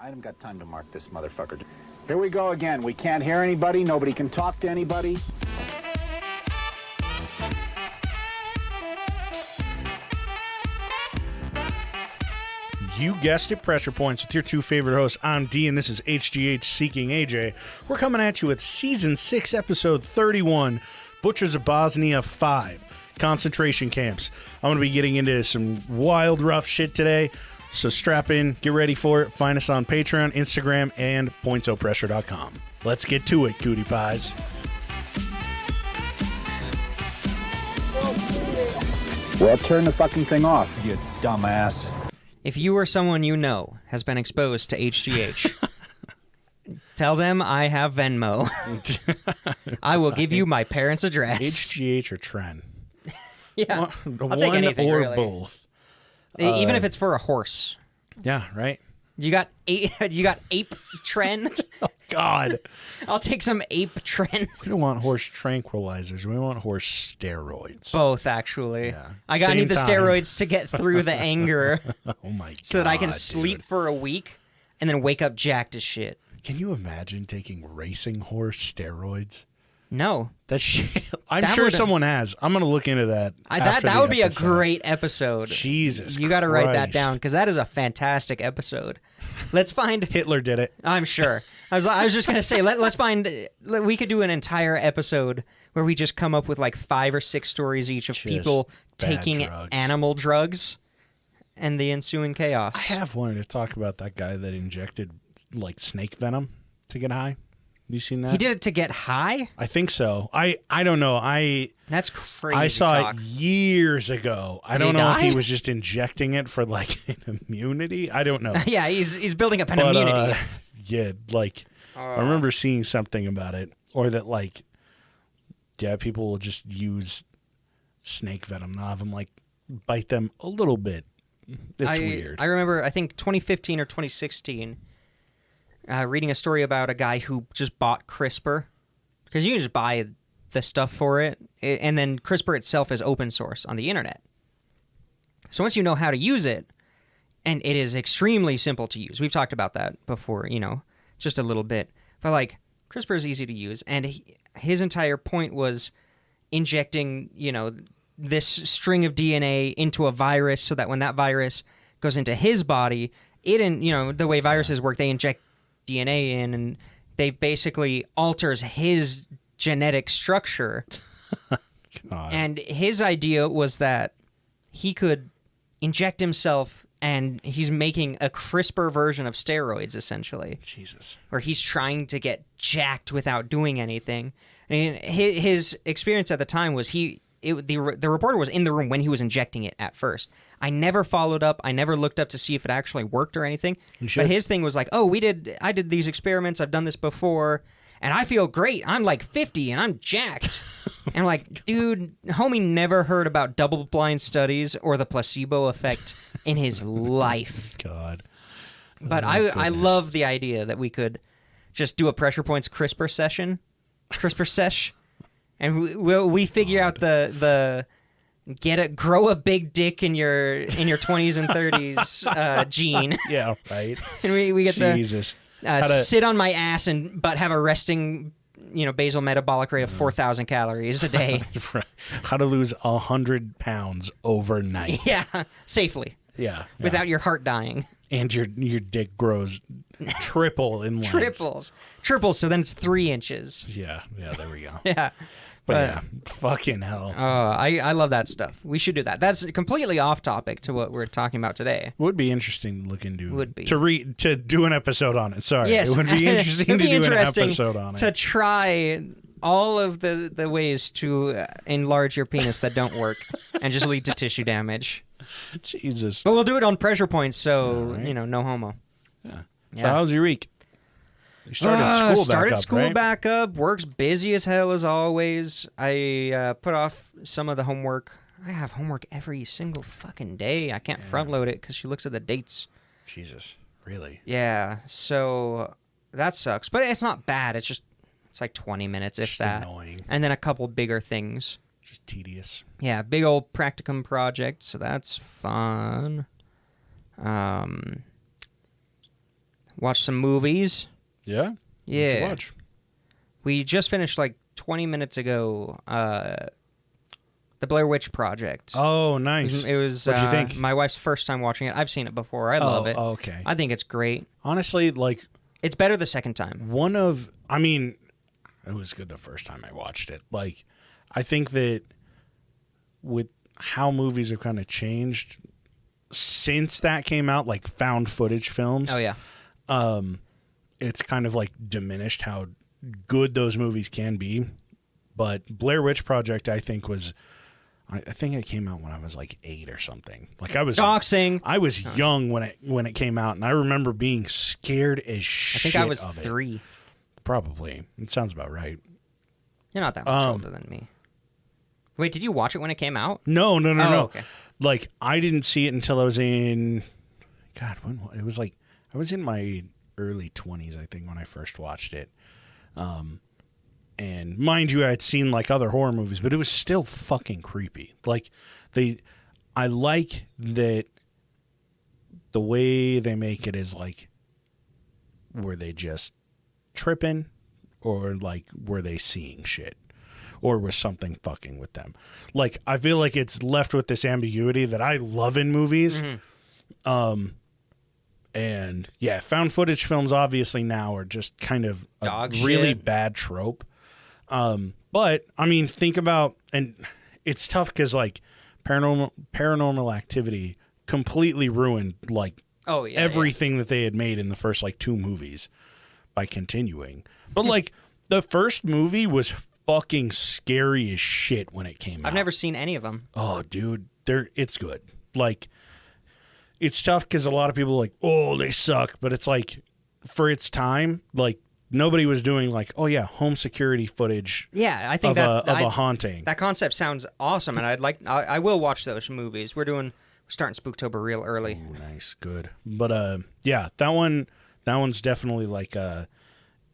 I haven't got time to mark this motherfucker. Here we go again. We can't hear anybody. Nobody can talk to anybody. You guessed it, Pressure Points with your two favorite hosts. I'm D, and this is HGH Seeking AJ. We're coming at you with Season 6, Episode 31, Butchers of Bosnia 5, Concentration Camps. I'm going to be getting into some wild, rough shit today, so strap in, get ready for it. Find us on Patreon, Instagram, and pointsopressure.com. Let's get to it, cutie pies. Well, turn the fucking thing off, you dumbass. If you or someone you know has been exposed to HGH, tell them I have Venmo. I will give you my parents' address. HGH or Tren? Yeah, I'll take anything, or really. both. Even if it's for a horse. Yeah, right? You got ape Tren? Oh, God. I'll take some ape Tren. We don't want horse tranquilizers. We want horse steroids. Both, actually. Yeah. I need the steroids to get through the anger. Oh, my God. So that I can sleep dude. for a week and then wake up jacked as shit. Can you imagine taking racing horse steroids? No. That shit. I'm sure someone has. I'm going to look into that. That would be a great episode. Jesus You got to write that down, because that is a fantastic episode. Let's find... Hitler did it. I'm sure. I was just going to say, let's find... We could do an entire episode where we just come up with like 5 or 6 stories each of Just people bad taking drugs. animal drugs and the ensuing chaos. I have wanted to talk about that guy that injected like snake venom to get high. You seen that? He did it to get high? I think so. I don't know. That's crazy. I saw talk. it years ago. I don't know if he was just injecting it for like an immunity. I don't know. Yeah, he's building up an immunity. Yeah, like I remember seeing something about it, or that like, yeah, people will just use snake venom, not have them like bite them a little bit. It's weird. I remember, I think 2015 or 2016. Reading a story about a guy who just bought CRISPR, because you can just buy the stuff for it, and then CRISPR itself is open source on the internet. So once you know how to use it, and it is extremely simple to use. We've talked about that before, just a little bit. But like, CRISPR is easy to use, and his entire point was injecting, this string of DNA into a virus so that when that virus goes into his body, the way viruses work, they inject DNA in, and they basically alters his genetic structure. God. And his idea was that he could inject himself, and he's making a CRISPR version of steroids, essentially. Jesus. Where he's trying to get jacked without doing anything. I mean, his experience at the time was the reporter was in the room when he was injecting it at first. I never followed up. I never looked up to see if it actually worked or anything. But his thing was like, I did these experiments. I've done this before, and I feel great. I'm like 50, and I'm jacked. And I'm like, dude, homie never heard about double-blind studies or the placebo effect in his life. God. But I love the idea that we could just do a Pressure Points CRISPR sesh. And we figure out the grow a big dick in your 20s and 30s gene. Yeah, right. And we get Jesus. sit on my ass but have a resting basal metabolic rate of 4,000 calories a day. How to lose 100 pounds overnight. Yeah, safely. Yeah. Without your heart dying. And your dick grows triple in length. Triples, so then it's 3 inches. Yeah, there we go. Yeah. But yeah, fucking hell. I love that stuff. We should do that. That's completely off topic to what we're talking about today. Would be interesting to look into. Would be. To do an episode on it. Sorry. Yes. It would be interesting to do an episode on it. To try all of the ways to enlarge your penis that don't work and just lead to tissue damage. Jesus. But we'll do it on Pressure Points, so, right. No homo. Yeah. So how's your week? You started school back up. Work's busy as hell as always. I put off some of the homework. I have homework every single fucking day. I can't front load it because she looks at the dates. Jesus, really? Yeah, so that sucks. But it's not bad. It's like 20 minutes, if just that. Annoying. And then a couple bigger things. Just tedious. Yeah, big old practicum project, so that's fun. Watch some movies. Yeah? Yeah. What'd you watch? We just finished like 20 minutes ago. The Blair Witch Project. Oh, nice. It was. What'd you think? My wife's first time watching it. I've seen it before. I love it. Oh, okay. I think it's great. Honestly, like... It's better the second time. I mean, it was good the first time I watched it. Like, I think that with how movies have kind of changed since that came out, like found footage films. Oh, yeah. It's kind of like diminished how good those movies can be. But Blair Witch Project, I think I think it came out when I was like 8 or something. Like I was Doxing. I was young when it came out, and I remember being scared as shit. I think I was of it. 3. Probably. It sounds about right. You're not that much older than me. Wait, did you watch it when it came out? No. Okay. Like I didn't see it until I was in. God, when it was like I was in my early 20s, I think, when I first watched it. And mind you, I had seen like other horror movies, but it was still fucking creepy. Like I like that the way they make it is like, were they just tripping, or like were they seeing shit, or was something fucking with them? Like I feel like it's left with this ambiguity that I love in movies. Mm-hmm. And yeah, found footage films obviously now are just kind of a Dog really shit. bad trope. But I mean, think about, and it's tough because like paranormal activity completely ruined like everything that they had made in the first like 2 movies by continuing. But like the first movie was fucking scary as shit when it came out. I've never seen any of them. Oh, dude, it's good. Like, it's tough because a lot of people are like, oh, they suck. But it's like, for its time, like, nobody was doing like, oh yeah, home security footage. Yeah, I think of a haunting. That concept sounds awesome, and I will watch those movies. We're starting Spooktober real early. Ooh, nice, good. But yeah, that one's definitely like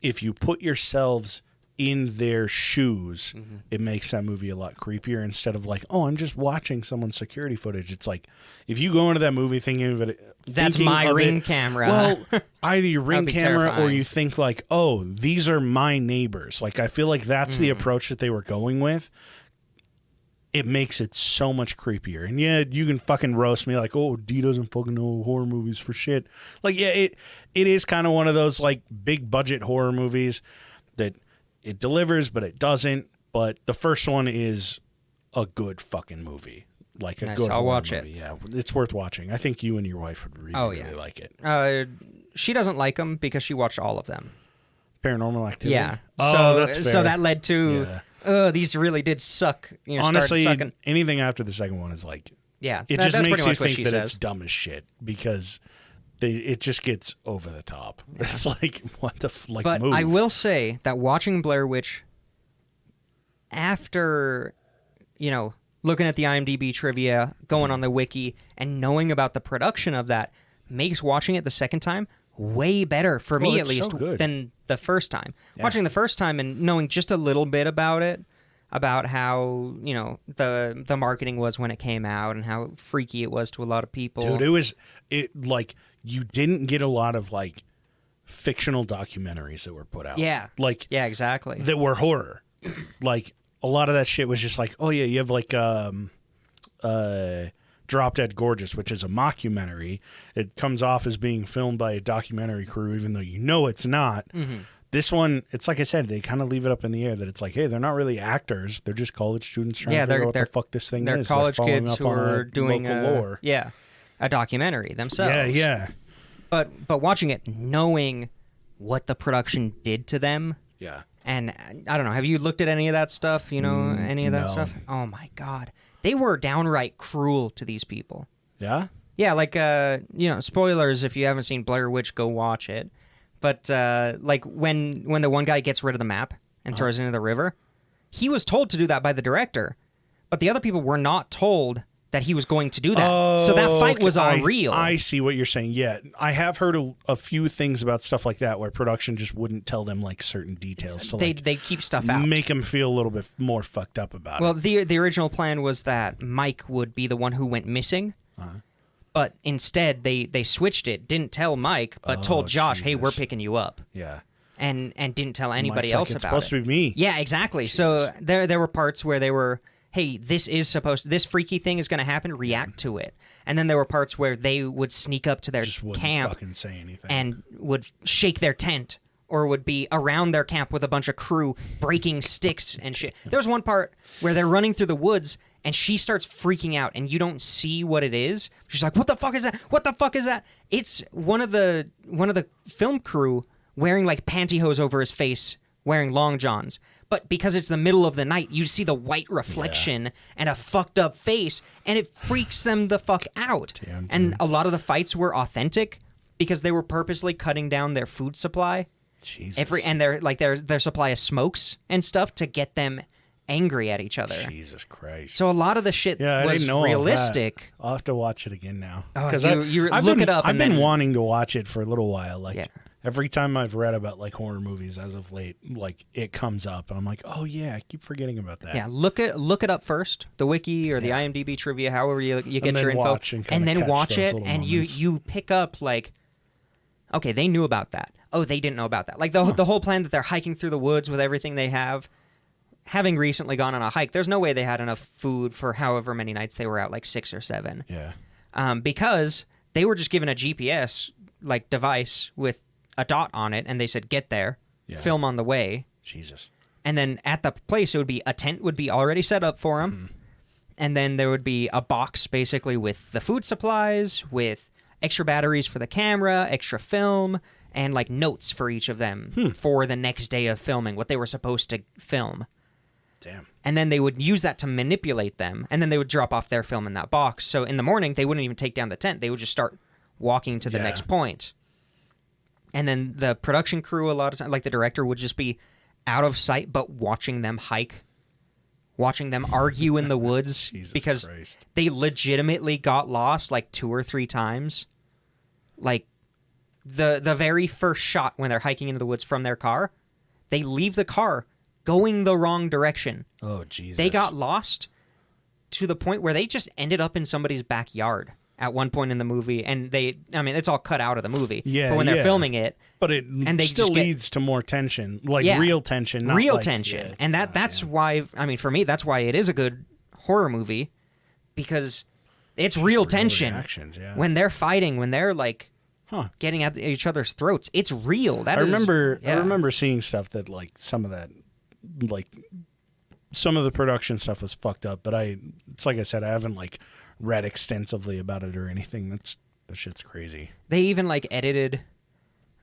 if you put yourselves in their shoes, it makes that movie a lot creepier instead of like, oh, I'm just watching someone's security footage. It's like, if you go into that movie thinking of it, That's my Ring camera. Well, either your Ring camera terrifying. or you think like, oh, these are my neighbors. Like, I feel like that's the approach that they were going with. It makes it so much creepier. And yeah, you can fucking roast me like, oh, D doesn't fucking know horror movies for shit. Like, yeah, it is kind of one of those like big budget horror movies that it delivers, but it doesn't. But the first one is a good fucking movie. Like a Nice, good I'll horror watch movie. it. Yeah, it's worth watching. I think you and your wife would really like it. She doesn't like them because she watched all of them. Paranormal Activity? Yeah. Oh, that's fair. So that led to, these really did suck. You know, honestly, start sucking. anything after the second one is like, Yeah, it just that's makes pretty you much what think she that says. it's dumb as shit because it just gets over the top. It's like, what the like? But move. I will say that watching Blair Witch, after, looking at the IMDb trivia, going on the wiki, and knowing about the production of that, makes watching it the second time way better, for me at it's least, so good. than the first time. Yeah. Watching the first time and knowing just a little bit about it, about how, the marketing was when it came out and how freaky it was to a lot of people. Dude, like, you didn't get a lot of like fictional documentaries that were put out. Yeah. Like, Yeah, exactly. that were horror. Like, a lot of that shit was just like, oh yeah, you have like Drop Dead Gorgeous, which is a mockumentary. It comes off as being filmed by a documentary crew, even though you know it's not. Mm-hmm. This one, it's like I said, they kind of leave it up in the air that it's like, hey, they're not really actors. They're just college students trying to figure out what the fuck this thing they're is. college they're following kids up who on are doing local lore. a documentary themselves. Yeah. But watching it, knowing what the production did to them, Yeah. and I don't know, have you looked at any of that stuff? Any of that no. stuff? Oh my God, they were downright cruel to these people. Yeah? Yeah, like spoilers if you haven't seen Blair Witch, go watch it. But like when the one guy gets rid of the map and throws it into the river, he was told to do that by the director, but the other people were not told that he was going to do that. So that fight was all real. I see what you're saying. Yeah, I have heard a few things about stuff like that where production just wouldn't tell them like certain details to they keep stuff out. make them feel a little bit more fucked up about Well, it. the original plan was that Mike would be the one who went missing, But instead, they switched it. Didn't tell Mike, but told Josh, "Hey, we're picking you up." Yeah. And didn't tell anybody Mike's else like, it's about it. supposed to be me. Yeah, exactly. Jesus. So there were parts where they were, "Hey, this freaky thing is going to happen. React to it." And then there were parts where they would sneak up to their Just wouldn't camp fucking say anything. and would shake their tent, or would be around their camp with a bunch of crew breaking sticks and shit. There was one part where they're running through the woods and she starts freaking out and you don't see what it is. She's like, "What the fuck is that? What the fuck is that?" It's one of the film crew wearing like pantyhose over his face, wearing long johns. But because it's the middle of the night, you see the white reflection and a fucked up face, and it freaks them the fuck out. Damn, and a lot of the fights were authentic because they were purposely cutting down their food supply. Jesus. Their supply of smokes and stuff to get them angry at each other. Jesus Christ. So a lot of the shit I was didn't know all realistic. that. I'll have to watch it again now. Oh, Because look it up. I've and been then- wanting to watch it for a little while. Like Yeah. every time I've read about like horror movies as of late, like it comes up, and I'm like, oh yeah, I keep forgetting about that. Yeah, look it up first, the wiki or the IMDb trivia, however you get then your info, watch and kinda then catch watch those it, little and moments. you pick up like, okay, they knew about that. Oh, they didn't know about that. Like the whole plan that they're hiking through the woods with everything they have. Having recently gone on a hike, there's no way they had enough food for however many nights they were out, like 6 or 7. Yeah. Because they were just given a GPS like device with a dot on it, and they said, "Get there, film on the way." Jesus. And then at the place, a tent would be already set up for them. And then there would be a box basically with the food supplies, with extra batteries for the camera, extra film, and like notes for each of them for the next day of filming, what they were supposed to film. Damn. And then they would use that to manipulate them. And then they would drop off their film in that box. So in the morning, they wouldn't even take down the tent. They would just start walking to the next point. And then the production crew, a lot of times, like the director, would just be out of sight, but watching them hike, watching them argue in the woods because Christ. they legitimately got lost like 2 or 3 times. Like the very first shot when they're hiking into the woods from their car, they leave the car going the wrong direction. Oh, Jesus. They got lost to the point where they just ended up in somebody's backyard at one point in the movie, and it's all cut out of the movie. Yeah, but when they're filming it, But it they still just get- leads to more tension, like Yeah. real tension. Not real like- tension, yeah. and that's why. I mean, for me, that's why it is a good horror movie, because it's real tension. Reactions, yeah. When they're fighting, when they're like getting at each other's throats, it's real. I remember seeing stuff that like some of the production stuff was fucked up, but it's like I said, I haven't like read extensively about it or anything. That shit's crazy. They even like edited,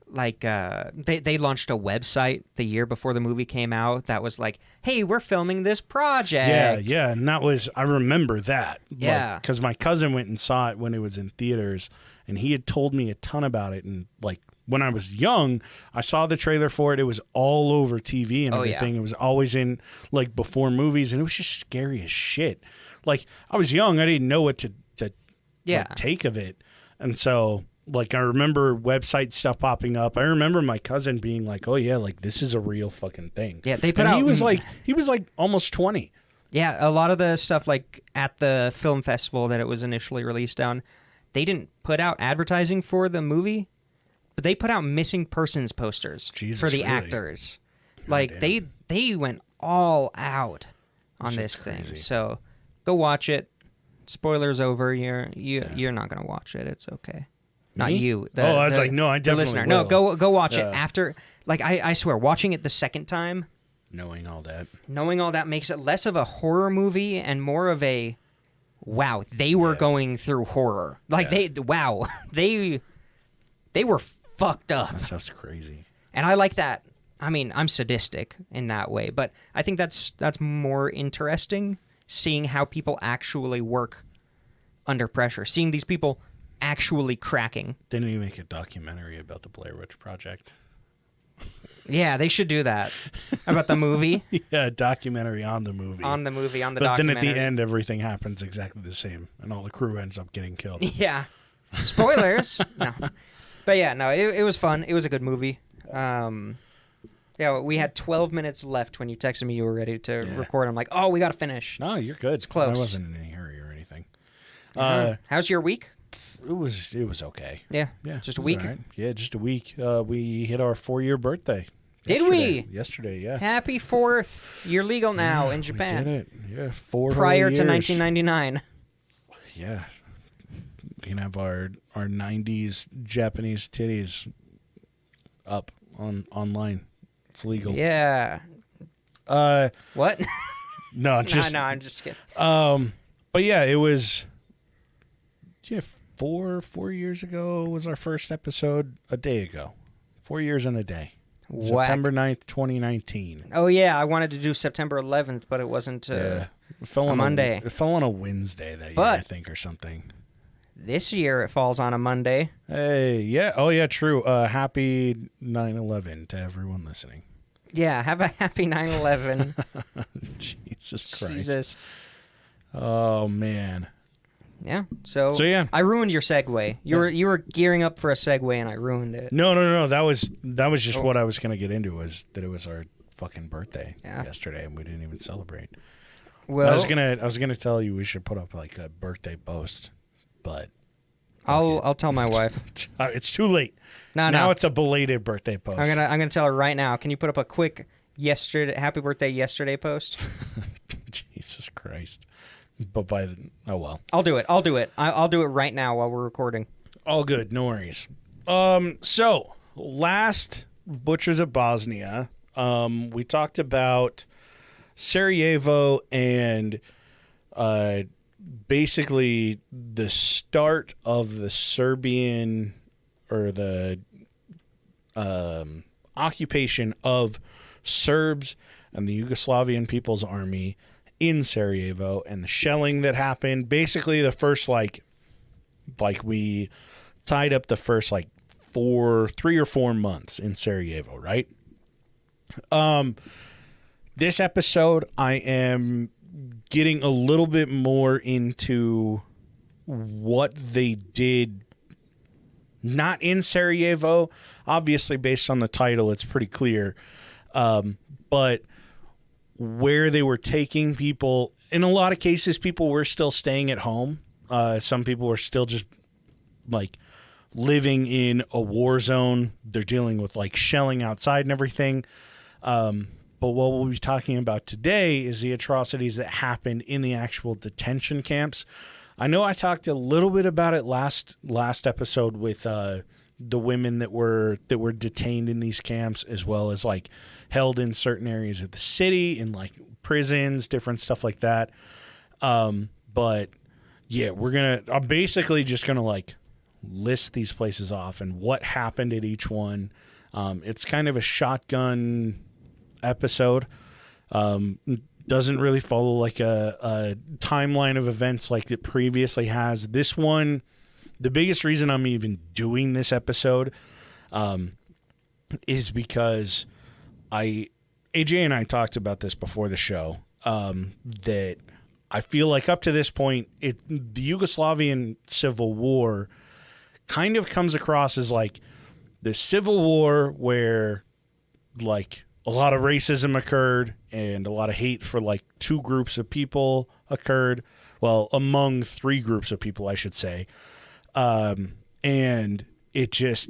like they launched a website the year before the movie came out that was like, "Hey, we're filming this project." Yeah, and I remember that. Yeah. Because my cousin went and saw it when it was in theaters, and he had told me a ton about it. And like when I was young, I saw the trailer for it. It was all over TV and everything. Yeah. It was always in like before movies, and it was just scary as shit. Like I was young, I didn't know what to like, take of it, and so like I remember website stuff popping up. I remember my cousin being like, "Oh yeah, like this is a real fucking thing." Yeah, they put and out. he was like almost 20. Yeah, a lot of the stuff like at the film festival that it was initially released on, they didn't put out advertising for the movie, but they put out missing persons posters Jesus, for the really? actors. Like they went all out on this thing. crazy. So go watch it. Spoilers over. You're not gonna watch it. It's okay. Not Me? you. I was like, no, I the definitely listener. will. No, go watch it Yeah. after. Like I swear, watching it the second time, Knowing all that makes it less of a horror movie and more of a wow, they were going through horror. Like they were fucked up. That stuff's crazy. And I like that. I mean, I'm sadistic in that way, but I think that's more interesting, seeing how people actually work under pressure, seeing these people actually cracking. Didn't you make a documentary about the Blair Witch Project? Yeah, they should do that. About the movie. Yeah, a documentary on the movie. On the But documentary. then at the end, everything happens exactly the same, and all the crew ends up getting killed. Yeah. Spoilers. No. But yeah, no, it was fun. It was a good movie. Yeah, we had 12 minutes left when you texted me you were ready to record. I'm like, oh, we got to finish. No, you're good. It's close. I wasn't in any hurry or anything. How's your week? It was okay. Yeah. Yeah, Just a it was week. all right. Yeah, just a week. We hit our 4-year birthday. Did we? Yesterday, yeah. Happy 4th. You're legal now in Japan. We did it. Yeah, 4 Prior whole to years. 1999. Yeah. We can have our 90s Japanese titties up online. It's legal. Yeah. What? No, just no, I'm just kidding. but yeah, it was 4 years ago was our first episode, a day ago. 4 years and a day. Whack. September 9th, 2019. Oh, yeah, I wanted to do September 11th, but it wasn't It fell a on Monday. It fell on a Wednesday that year, But- I think, or something. This year it falls on a Monday. Hey, yeah. Oh, yeah, true. Happy 9/11 to everyone listening. Yeah, have a happy 9/11. Jesus Christ. Jesus. Oh, man. Yeah. So yeah. I ruined your segue. You were gearing up for a segue and I ruined it. No. That was just what I was going to get into, was that it was our fucking birthday yesterday and we didn't even celebrate. Well, I was gonna tell you we should put up like a birthday post, but I'll tell my wife. it's too late. No. Now it's a belated birthday post. I'm gonna tell her right now. Can you put up a quick happy birthday yesterday post? Jesus Christ. But oh well. I'll do it. I'll do it right now while we're recording. All good, no worries. So last Butchers of Bosnia, we talked about Sarajevo and basically the start of the Serbian or the occupation of Serbs and the Yugoslavian People's Army in Sarajevo and the shelling that happened. Basically, the first like we tied up the first 3 or 4 months in Sarajevo, right? This episode, I am getting a little bit more into what they did not in Sarajevo. Obviously, based on the title, it's pretty clear. But where they were taking people, in a lot of cases, people were still staying at home. Some people were still just living in a war zone. They're dealing with shelling outside and everything. But what we'll be talking about today is the atrocities that happened in the actual detention camps. I know I talked a little bit about it last episode with the women that were detained in these camps, as well as held in certain areas of the city, in prisons, different stuff like that. But yeah, I'm basically just gonna list these places off and what happened at each one. It's kind of a shotgun episode. Doesn't really follow a timeline of events like it previously has. This one, the biggest reason I'm even doing this episode is because AJ and I talked about this before the show, that I feel like up to this point, the Yugoslavian Civil War kind of comes across as the Civil War where a lot of racism occurred and a lot of hate for 2 groups of people occurred. Well, among 3 groups of people, I should say. And it just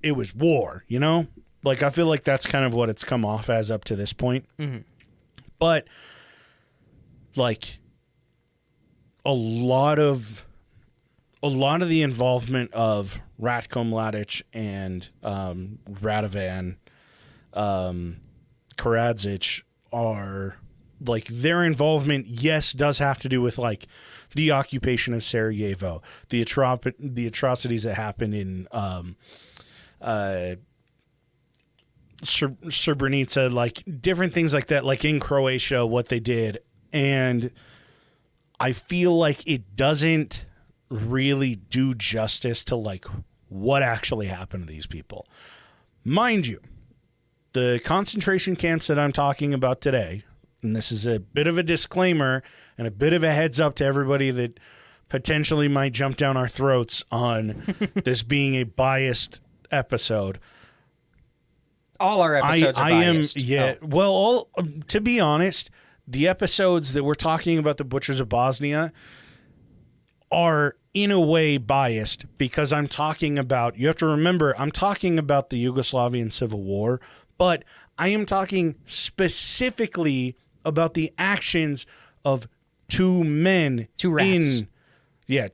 it was war, you know? I feel like that's kind of what it's come off as up to this point. Mm-hmm. But a lot of the involvement of Ratko Mladic and Radovan Karadzic are their involvement, yes, does have to do with the occupation of Sarajevo, the atrocities that happened in Srebrenica, different things like that, in Croatia, what they did. And I feel like it doesn't really do justice to what actually happened to these people. Mind you, the concentration camps that I'm talking about today, and this is a bit of a disclaimer and a bit of a heads up to everybody that potentially might jump down our throats on this being a biased episode. All our episodes are biased. Well, to be honest, the episodes that we're talking about, the Butchers of Bosnia, are in a way biased because I'm talking about, you have to remember, I'm talking about the Yugoslavian Civil War, but I am talking specifically about the actions of two men. Two rats.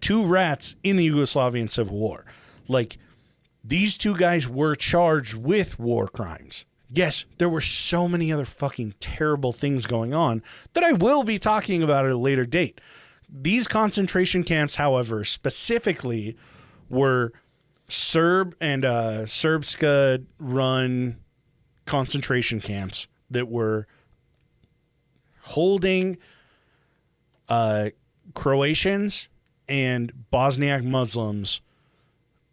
Two rats in the Yugoslavian Civil War. Like, these two guys were charged with war crimes. Yes, there were so many other fucking terrible things going on that I will be talking about at a later date. These concentration camps, however, specifically were Serb and Serbska-run concentration camps that were holding Croatians and Bosniak Muslims,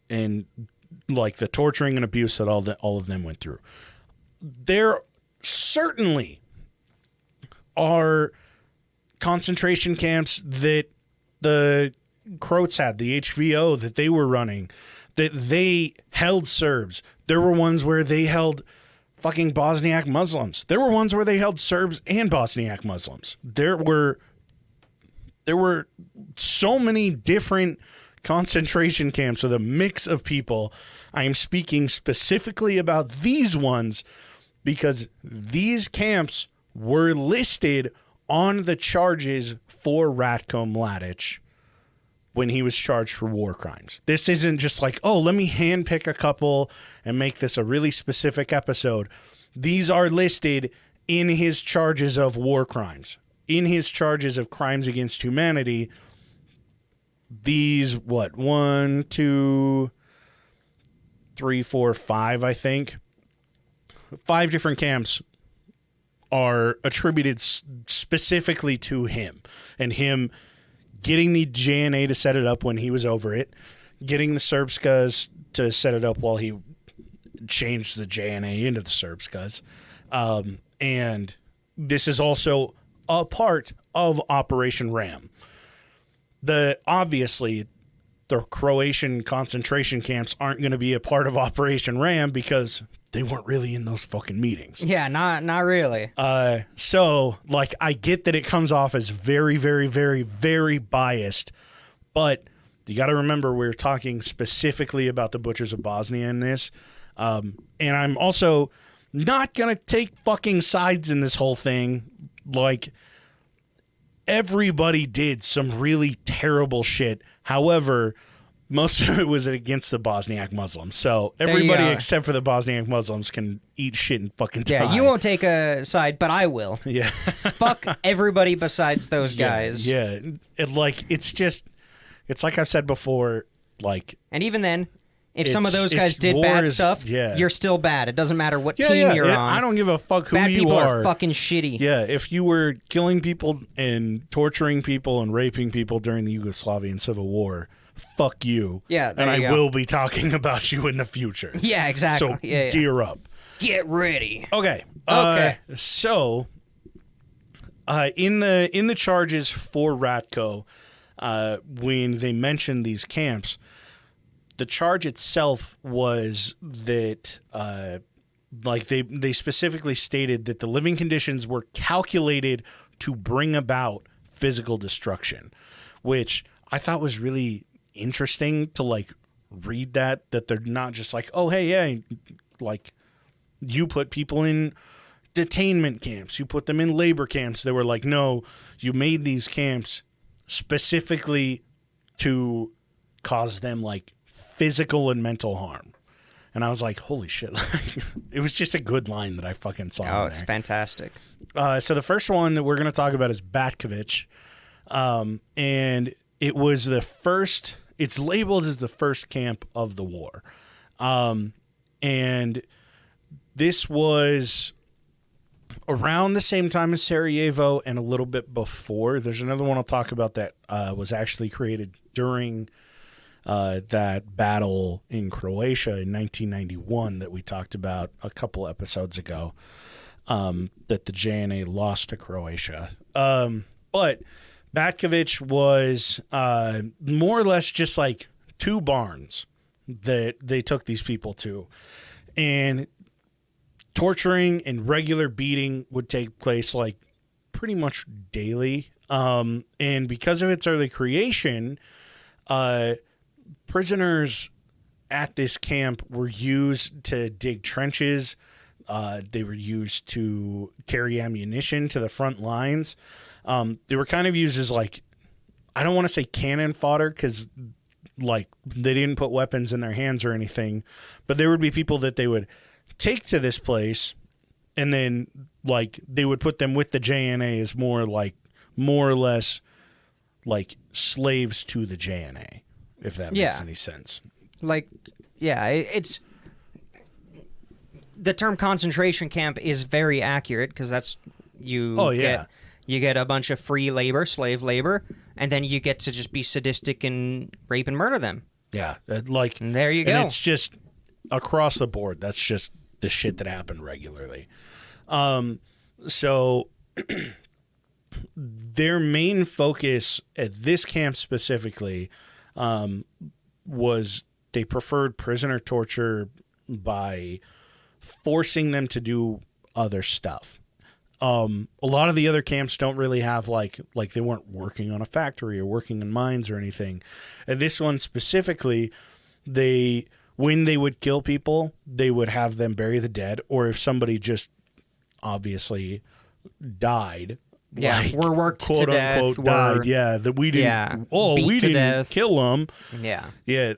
and like the torturing and abuse that all of them went through. There certainly are concentration camps that the Croats had, the HVO that they were running, that they held Serbs. There were ones where they held fucking Bosniak Muslims. There were ones where they held Serbs and Bosniak Muslims. There were so many different concentration camps with a mix of people. I am speaking specifically about these ones because these camps were listed on the charges for Ratko Mladic when he was charged for war crimes. This isn't just like, oh, let me handpick a couple and make this a really specific episode. These are listed in his charges of war crimes. In his charges of crimes against humanity, these, 1, 2, 3, 4, 5, I think. 5 different camps are attributed specifically to him, and him getting the JNA to set it up when he was over it, getting the Serbskas to set it up while he changed the JNA into the Serbskas. And this is also a part of Operation Ram. Obviously, the Croatian concentration camps aren't going to be a part of Operation Ram because they weren't really in those fucking meetings. Yeah, not really. So, like, I get that it comes off as very, very, very, very biased, but you got to remember we're talking specifically about the Butchers of Bosnia in this. And I'm also not going to take fucking sides in this whole thing. Like, everybody did some really terrible shit. However, most of it was against the Bosniak Muslims. So everybody except for the Bosniak Muslims can eat shit and fucking die. Yeah, you won't take a side, but I will. Yeah. Fuck everybody besides those guys. Yeah. It's like I've said before, like... And even then, if some of those guys did bad stuff, you're still bad. It doesn't matter what team you're on. I don't give a fuck who bad you people are. are fucking shitty. Yeah, if you were killing people and torturing people and raping people during the Yugoslavian Civil War... Fuck you. Yeah, and I will be talking about you in the future. Yeah, exactly. So gear up. Get ready. Okay. So in the charges for Ratko, when they mentioned these camps, the charge itself was that like they specifically stated that the living conditions were calculated to bring about physical destruction, which I thought was really interesting to like read that they're not just like, oh hey, yeah, like you put people in detainment camps, you put them in labor camps. They were like, no, you made these camps specifically to cause them like physical and mental harm. And I was like, holy shit. It was just a good line that I fucking saw. Oh, it's fantastic. So the first one that we're going to talk about is Batkovic. And it was the first, it's labeled as the first camp of the war. And this was around the same time as Sarajevo and a little bit before. There's another one I'll talk about that was actually created during that battle in Croatia in 1991 that we talked about a couple episodes ago, that the JNA lost to Croatia. But Batkovic was more or less just like 2 barns that they took these people to. And torturing and regular beating would take place like pretty much daily. And because of its early creation, Prisoners at this camp were used to dig trenches. They were used to carry ammunition to the front lines. They were kind of used as, like, I don't want to say cannon fodder because, like, they didn't put weapons in their hands or anything, but there would be people that they would take to this place, and then, like, they would put them with the JNA as more or less like slaves to the JNA, if that makes any sense. Like, yeah, it's the term concentration camp is very accurate because that's you get a bunch of free labor, slave labor, and then you get to just be sadistic and rape and murder them. Yeah, and there you go. And it's just across the board. That's just the shit that happened regularly. So their main focus at this camp specifically was they preferred prisoner torture by forcing them to do other stuff. A lot of the other camps don't really have like they weren't working on a factory or working in mines or anything. And this one specifically, when they would kill people, they would have them bury the dead, or if somebody just obviously died. Yeah, like, we're worked quote to death. unquote died. Yeah, that we didn't. Yeah, we didn't death. kill them. Yeah, yeah.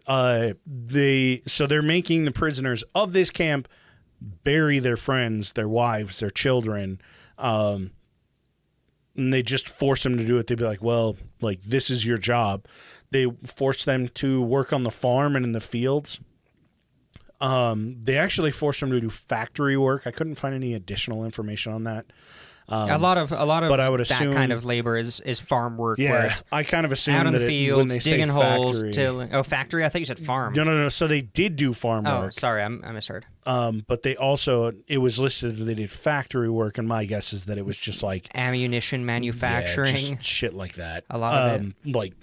They're making the prisoners of this camp bury their friends, their wives, their children, and they just force them to do it. They'd be like, "Well, like this is your job." They force them to work on the farm and in the fields. They actually forced them to do factory work. I couldn't find any additional information on that. A lot of but I would assume, that kind of labor is farm work. Yeah, where it's I kind of assume out in that the when fields, they digging say holes, factory, tilling. Oh, factory! I thought you said farm. No. So they did do farm Oh, work. sorry, I misheard. But they also, it was listed that they did factory work, and my guess is that it was just like Ammunition manufacturing, just shit like that. A lot of it, like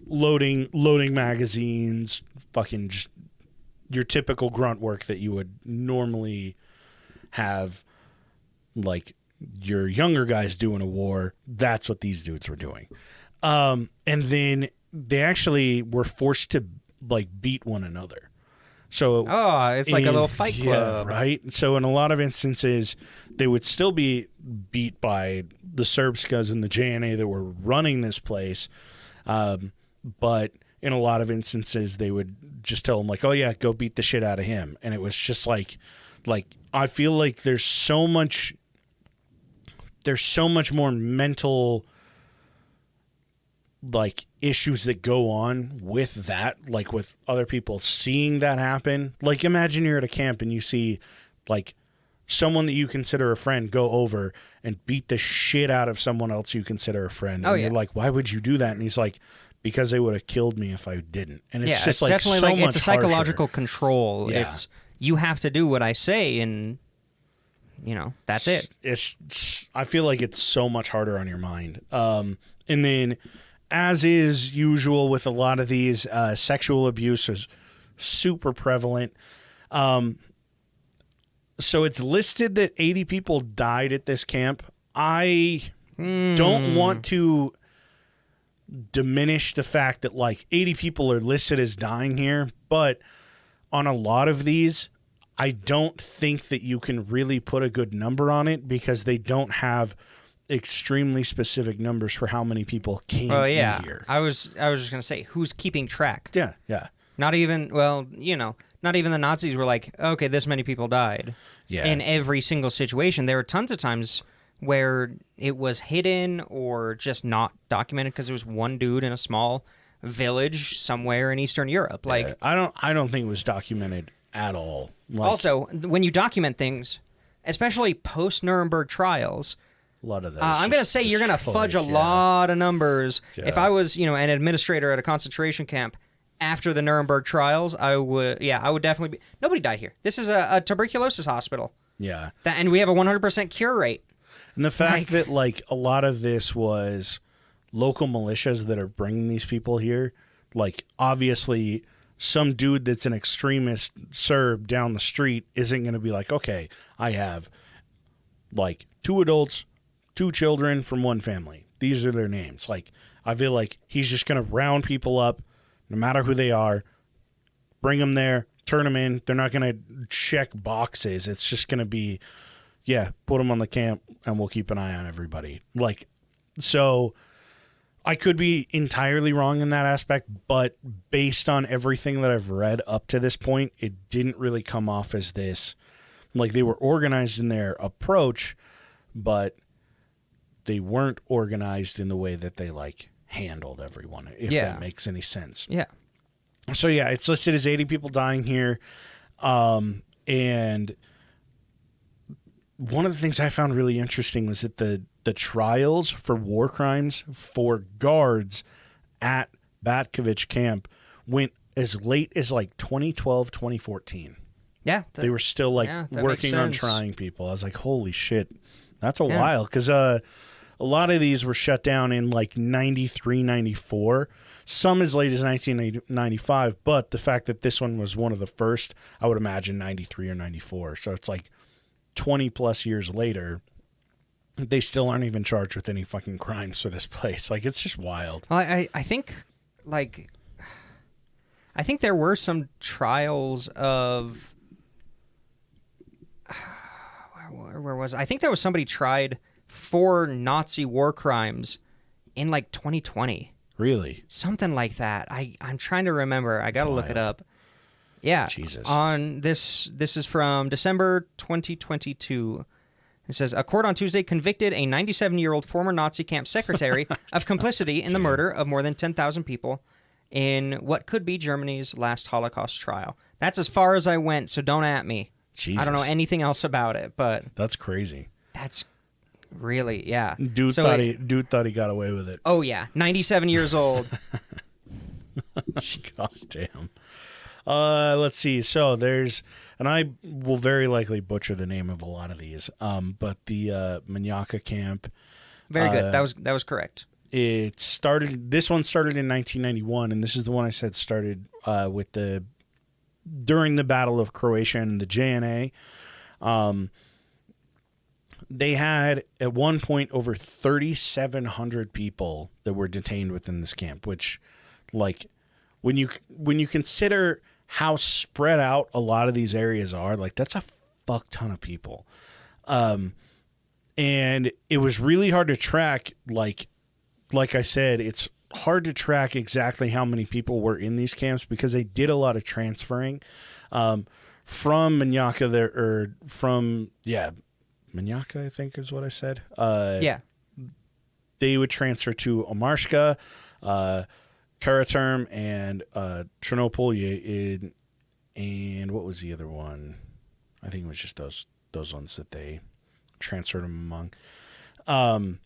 loading magazines, fucking just your typical grunt work that you would normally have, like your younger guys do in a war. That's what these dudes were doing. And then they actually were forced to like beat one another. So it's like a little fight club, right? So in a lot of instances, they would still be beat by the Srpskas and the JNA that were running this place. But in a lot of instances, they would just tell them like, "Oh yeah, go beat the shit out of him." And it was just like I feel like there's so much more mental like issues that go on with that, like with other people seeing that happen. Like imagine you're at a camp and you see like someone that you consider a friend go over and beat the shit out of someone else you consider a friend. And you're like, why would you do that? And he's like, because they would have killed me if I didn't. And it's just it's definitely so like much it's a psychological harsher. Control. Yeah. It's you have to do what I say, and that's it. It's I feel like it's so much harder on your mind. And then, as is usual with a lot of these, sexual abuse is super prevalent. So it's listed that 80 people died at this camp. I don't want to diminish the fact that like 80 people are listed as dying here, but on a lot of these, I don't think that you can really put a good number on it because they don't have extremely specific numbers for how many people came in here. I was just gonna say, who's keeping track? Yeah. Not even not even the Nazis were like, okay, this many people died. Yeah. In every single situation, there were tons of times where it was hidden or just not documented because there was one dude in a small village somewhere in Eastern Europe. Like, I don't think it was documented at all. Like, also, when you document things, especially post-Nuremberg trials, a lot of those. I'm going to say you're going to fudge a lot of numbers. Yeah. If I was, an administrator at a concentration camp after the Nuremberg trials, I would definitely be. Nobody died here. This is a tuberculosis hospital. Yeah. And we have a 100% cure rate. And the fact that like a lot of this was local militias that are bringing these people here, like obviously some dude that's an extremist Serb down the street isn't going to be like, okay, I have like 2 adults, 2 children from one family. These are their names. Like, I feel like he's just going to round people up, no matter who they are. Bring them there, turn them in. They're not going to check boxes. It's just going to be, put them on the camp, and we'll keep an eye on everybody. Like, so I could be entirely wrong in that aspect, but based on everything that I've read up to this point, it didn't really come off as this. Like, they were organized in their approach, but they weren't organized in the way that they, like, handled everyone, if that makes any sense. Yeah. So, it's listed as 80 people dying here. And one of the things I found really interesting was that the trials for war crimes for guards at Batkovich camp went as late as, like, 2012, 2014. Yeah. They were still, like, working on trying people. I was like, holy shit, that's a while. Because a lot of these were shut down in, like, 93, 94. Some as late as 1995, but the fact that this one was one of the first, I would imagine 93 or 94. So it's like 20 plus years later, they still aren't even charged with any fucking crimes for this place. Like, it's just wild. Well, I think, like, I think there were some trials of, where was I think there was somebody tried for Nazi war crimes in, like, 2020. Really? Something like that. I'm trying to remember. I got to look it up. Yeah. Jesus. On this is from December 2022. It says, a court on Tuesday convicted a 97-year-old former Nazi camp secretary of complicity in the murder of more than 10,000 people in what could be Germany's last Holocaust trial. That's as far as I went, so don't at me. Jesus. I don't know anything else about it, but that's crazy. That's really, yeah. Dude thought he got away with it. Oh, yeah. 97 years old. God damn. Let's see. So there's, and I will very likely butcher the name of a lot of these, but the Manyaka camp. Very good. That was correct. This one started in 1991, and this is the one I said started during the Battle of Croatia and the JNA. They had, at one point, over 3,700 people that were detained within this camp, which, like, when you consider how spread out a lot of these areas are, like, that's a fuck ton of people. And it was really hard to track, like I said, it's hard to track exactly how many people were in these camps because they did a lot of transferring from Manyaka Manyaka, I think is what I said. They would transfer to Omarska, Karaterm, and Ternopolye, and what was the other one? I think it was just those ones that they transferred them among.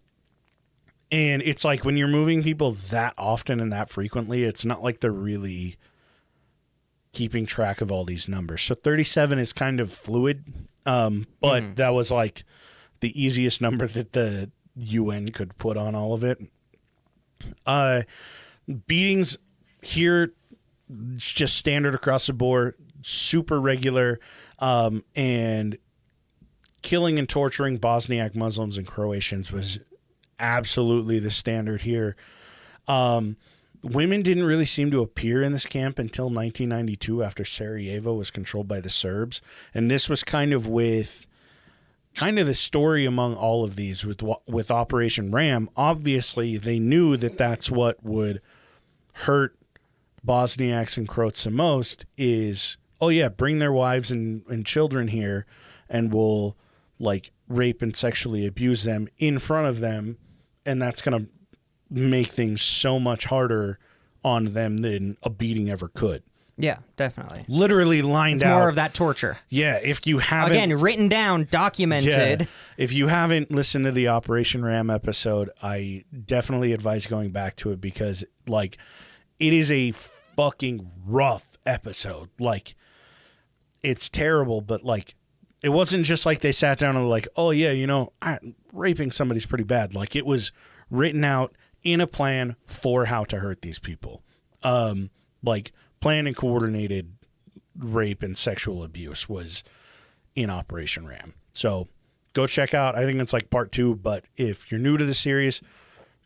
And it's like when you're moving people that often and that frequently, it's not like they're really keeping track of all these numbers. So 37 is kind of fluid, but that was like the easiest number that the UN could put on all of it. Beatings here, just standard across the board, super regular, and killing and torturing Bosniak Muslims and Croatians was absolutely the standard here. Women didn't really seem to appear in this camp until 1992 after Sarajevo was controlled by the Serbs. And this was kind of the story among all of these with Operation Ram. Obviously, they knew that that's what would hurt Bosniaks and Croats the most is, bring their wives and children here and we'll, like, rape and sexually abuse them in front of them. And that's going to make things so much harder on them than a beating ever could. Yeah, definitely. Literally lined out. More of that torture. Yeah, if you haven't... Again, written down, documented. Yeah, if you haven't listened to the Operation Ram episode, I definitely advise going back to it because, like, it is a fucking rough episode. Like, it's terrible, but, like, it wasn't just like they sat down and were like, oh, yeah, raping somebody's pretty bad. Like, it was written out in a plan for how to hurt these people. Like, planned and coordinated rape and sexual abuse was in Operation Ram. So go check out, I think it's like part 2, but if you're new to the series,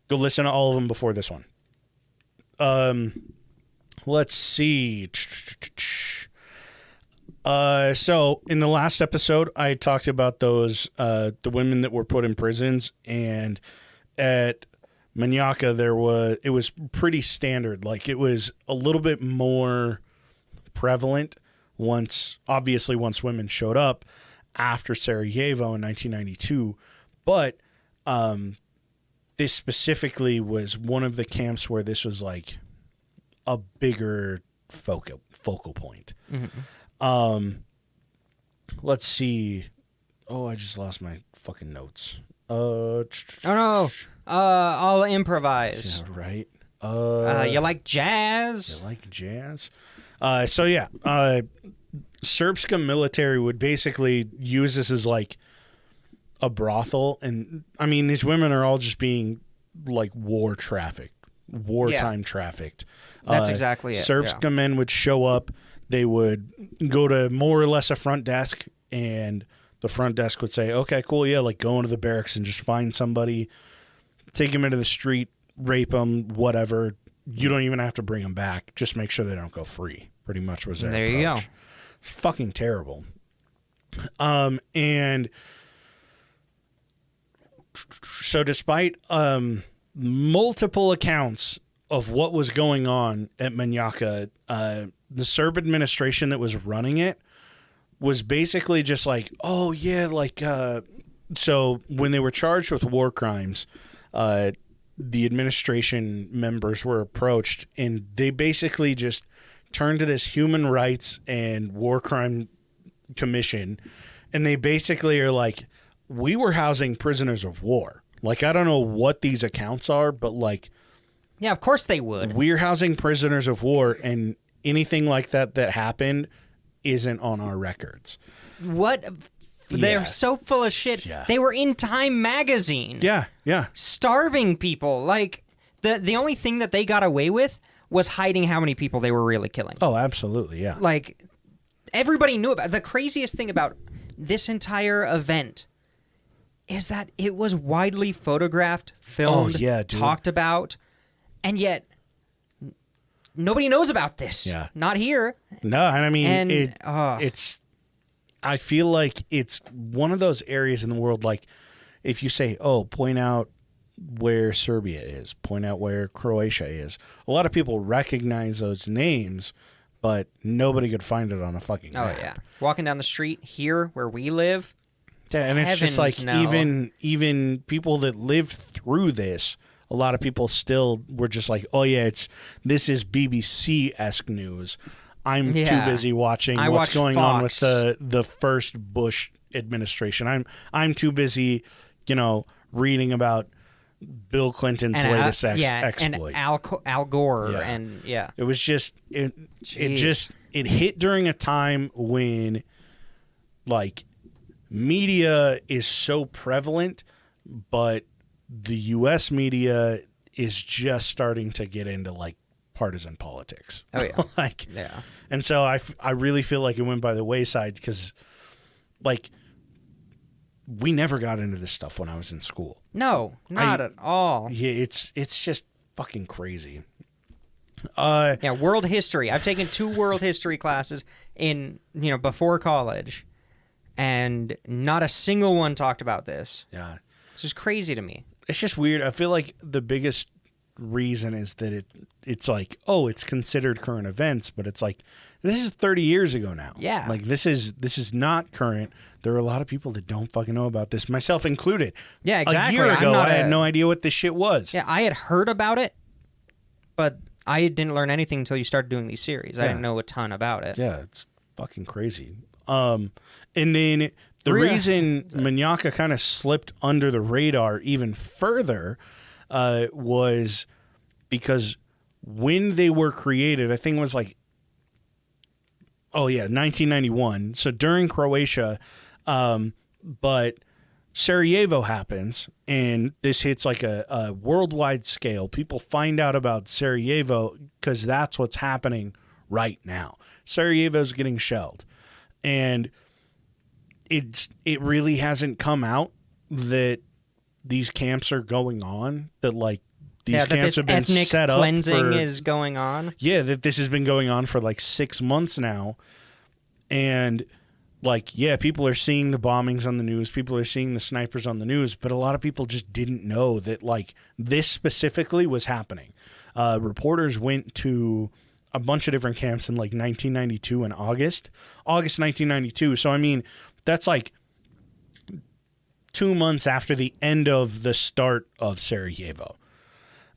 go listen to all of them before this one. Let's see. So in the last episode, I talked about those the women that were put in prisons, and at Manjaca it was pretty standard. Like, it was a little bit more prevalent once women showed up after Sarajevo in 1992, but this specifically was one of the camps where this was like a bigger focal point. Mm-hmm. Let's see. Oh, I just lost my fucking notes. Oh no. I'll improvise. Yeah, right. You like jazz? You like jazz? So yeah, Srpska military would basically use this as like a brothel, and I mean, these women are all just being like wartime trafficked. That's exactly it. Srpska men would show up. They would go to more or less a front desk, and the front desk would say, okay, cool, yeah, like go into the barracks and just find somebody, take them into the street, rape them, whatever. You don't even have to bring them back. Just make sure they don't go free. Pretty much was their approach. You go. It's fucking terrible. And so despite multiple accounts of what was going on at Manjaca, the Serb administration that was running it was basically just like, oh yeah, like so when they were charged with war crimes, the administration members were approached, and they basically just turned to this human rights and war crime commission, and they basically are like, we were housing prisoners of war. Like, I don't know what these accounts are, but like, yeah, of course they would. We're housing prisoners of war, and anything like that happened isn't on our records. What? They're so full of shit. Yeah. They were in Time magazine. Yeah, yeah. Starving people. Like, the only thing that they got away with was hiding how many people they were really killing. Oh, absolutely, yeah. Like, everybody knew about it. The craziest thing about this entire event is that it was widely photographed, filmed, talked about, and yet nobody knows about this. Yeah. Not here. No, and I mean, it's... I feel like it's one of those areas in the world, like, if you say, oh, point out where Serbia is, point out where Croatia is, a lot of people recognize those names, but nobody could find it on a fucking map. Oh, yeah. Walking down the street here where we live, yeah, and it's just like, no. even people that lived through this, a lot of people still were just like, oh, yeah, this is BBC-esque news. I'm too busy watching what's going on with the first Bush administration. I'm too busy, reading about Bill Clinton's latest exploit. And Al Gore, and It was just it hit during a time when, like, media is so prevalent, but the U.S. media is just starting to get into, like, partisan politics. Oh yeah. And so I really feel like it went by the wayside because, like, we never got into this stuff when I was in school. No, not at all. Yeah, it's just fucking crazy. World history. I've taken 2 world history classes before college, and not a single one talked about this. Yeah. It's just crazy to me. It's just weird. I feel like the biggest reason is that it's like, oh, it's considered current events, but it's like, this is 30 years ago now. Yeah. Like, this is not current. There are a lot of people that don't fucking know about this, myself included. Yeah, exactly. A year ago, I had no idea what this shit was. Yeah, I had heard about it, but I didn't learn anything until you started doing these series. I didn't know a ton about it. Yeah, it's fucking crazy. And then the reason Manjaca kind of slipped under the radar even further was because when they were created, I think it was like, 1991. So during Croatia, but Sarajevo happens, and this hits like a worldwide scale. People find out about Sarajevo because that's what's happening right now. Sarajevo's getting shelled, and it really hasn't come out that these camps are going on, that like these that camps this have been ethnic set up cleansing is going on. Yeah, that this has been going on for like 6 months now. And like, yeah, people are seeing the bombings on the news. People are seeing the snipers on the news. But a lot of people just didn't know that like this specifically was happening. Reporters went to a bunch of different camps in like 1992 in August 1992. So, I mean, that's like 2 months after the end of the start of Sarajevo.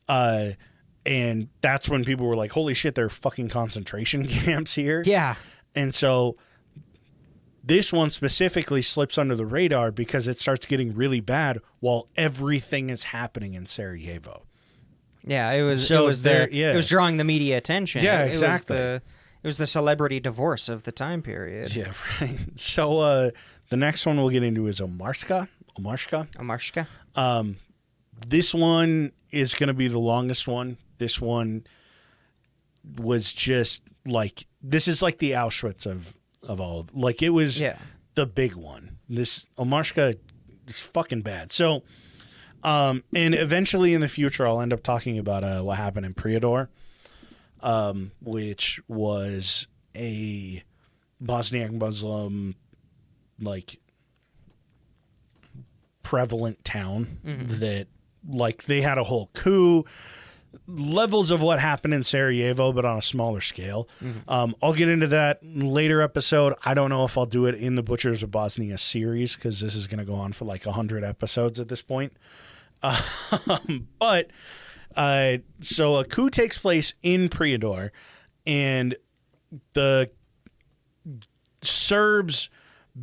And that's when people were like, holy shit, there are fucking concentration camps here. Yeah. And so this one specifically slips under the radar because it starts getting really bad while everything is happening in Sarajevo. Yeah, it was. So it was It was drawing the media attention. Yeah, exactly. It was the celebrity divorce of the time period. Yeah, right. So the next one we'll get into is Omarska. Omarska. This one is going to be the longest one. This one was just like, this is like the Auschwitz of all. Like, it was the big one. This Omarska is fucking bad. So, and eventually in the future, I'll end up talking about what happened in Prijedor, which was a Bosniak Muslim, like, prevalent town that, like, they had a whole coup. Levels of what happened in Sarajevo, but on a smaller scale. I'll get into that in a later episode. I don't know if I'll do it in the Butchers of Bosnia series because this is going to go on for like 100 episodes at this point. But so a coup takes place in Prijedor, and the Serbs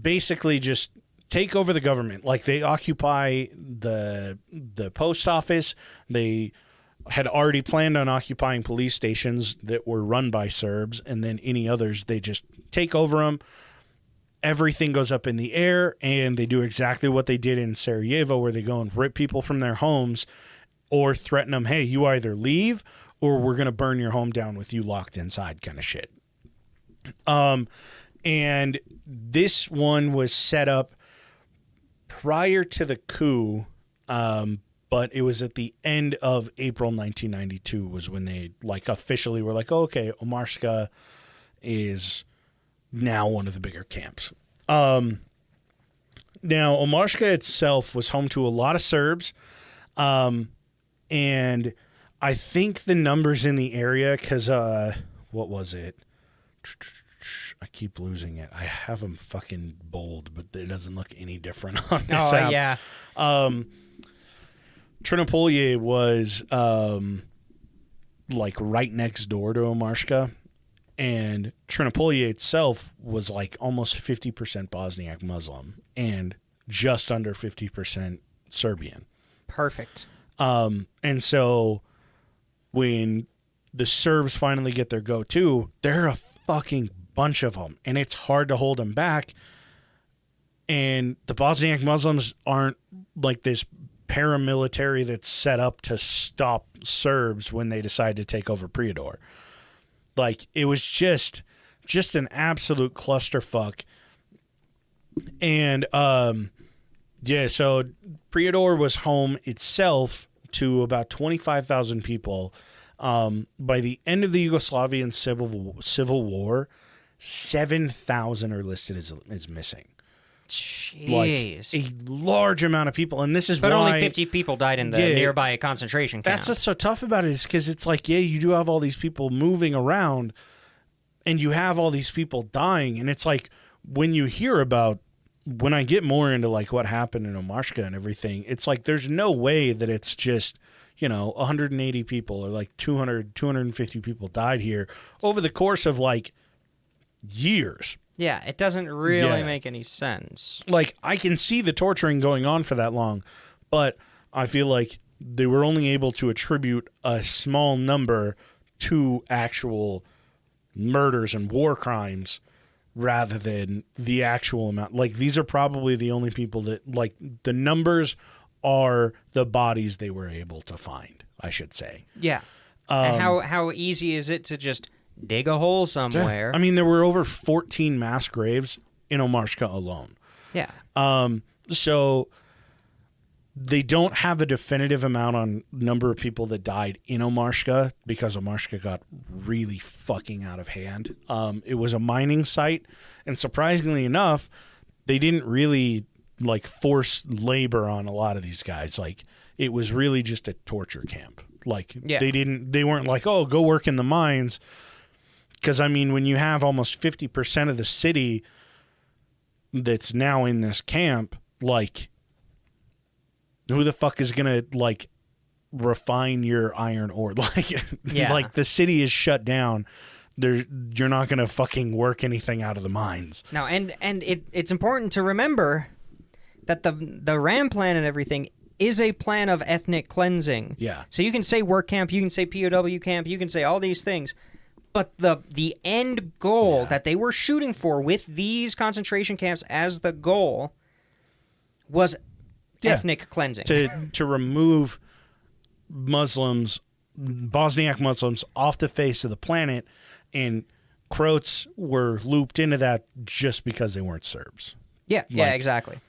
basically just take over the government. Like, they occupy the post office. They had already planned on occupying police stations that were run by Serbs, and then any others, they just take over them. Everything goes up in the air, and they do exactly what they did in Sarajevo, where they go and rip people from their homes or threaten them, hey, you either leave or we're going to burn your home down with you locked inside, kind of shit. And this one was set up prior to the coup, but it was at the end of April 1992 was when they like officially were like, oh, okay, Omarska is now one of the bigger camps. Now, Omarska itself was home to a lot of Serbs, and I think the numbers in the area, because what was it? I keep losing it. I have them fucking bold, but it doesn't look any different on this app. Yeah. Trinopolje was like right next door to Omarska, and Trinopolje itself was like almost 50% Bosniak Muslim and just under 50% Serbian. Perfect. And so when the Serbs finally get their go-to, there are a fucking bunch of them, and it's hard to hold them back. And the Bosniak Muslims aren't like this paramilitary that's set up to stop Serbs when they decide to take over Prijedor. Like, it was just an absolute clusterfuck. And yeah, so Prijedor was home itself to about 25,000 people. By the end of the Yugoslavian civil war, 7,000 are listed as missing. Jeez. Like a large amount of people, and this is but why only 50 people died in the nearby concentration camp. That's what's so tough about it, is because it's like, yeah, you do have all these people moving around, and you have all these people dying, and it's like when you hear about, when I get more into like what happened in Omarska and everything, it's like there's no way that it's just, you know, 180 people or like 200, 250 people died here over the course of like years. Yeah, it doesn't really make any sense. Like, I can see the torturing going on for that long, but I feel like they were only able to attribute a small number to actual murders and war crimes rather than the actual amount. Like, these are probably the only people that, like, the numbers are the bodies they were able to find, I should say. Yeah. And how easy is it to just dig a hole somewhere? Yeah. I mean, there were over 14 mass graves in Omarska alone. Yeah. So They don't have a definitive amount on number of people that died in Omarska because Omarska got really fucking out of hand. It was a mining site, and surprisingly enough, they didn't really like force labor on a lot of these guys. Like, it was really just a torture camp. Like, they weren't like, oh, go work in the mines. Because, I mean, when you have almost 50% of the city that's now in this camp, like, who the fuck is gonna like refine your iron ore? Like, like the city is shut down. You're not gonna fucking work anything out of the mines. No, and it's important to remember that the RAM plan and everything is a plan of ethnic cleansing. Yeah. So you can say work camp, you can say POW camp, you can say all these things, but the end goal that they were shooting for with these concentration camps as the goal was ethnic cleansing. To remove Muslims, Bosniak Muslims, off the face of the planet, and Croats were looped into that just because they weren't Serbs. Yeah, yeah, exactly.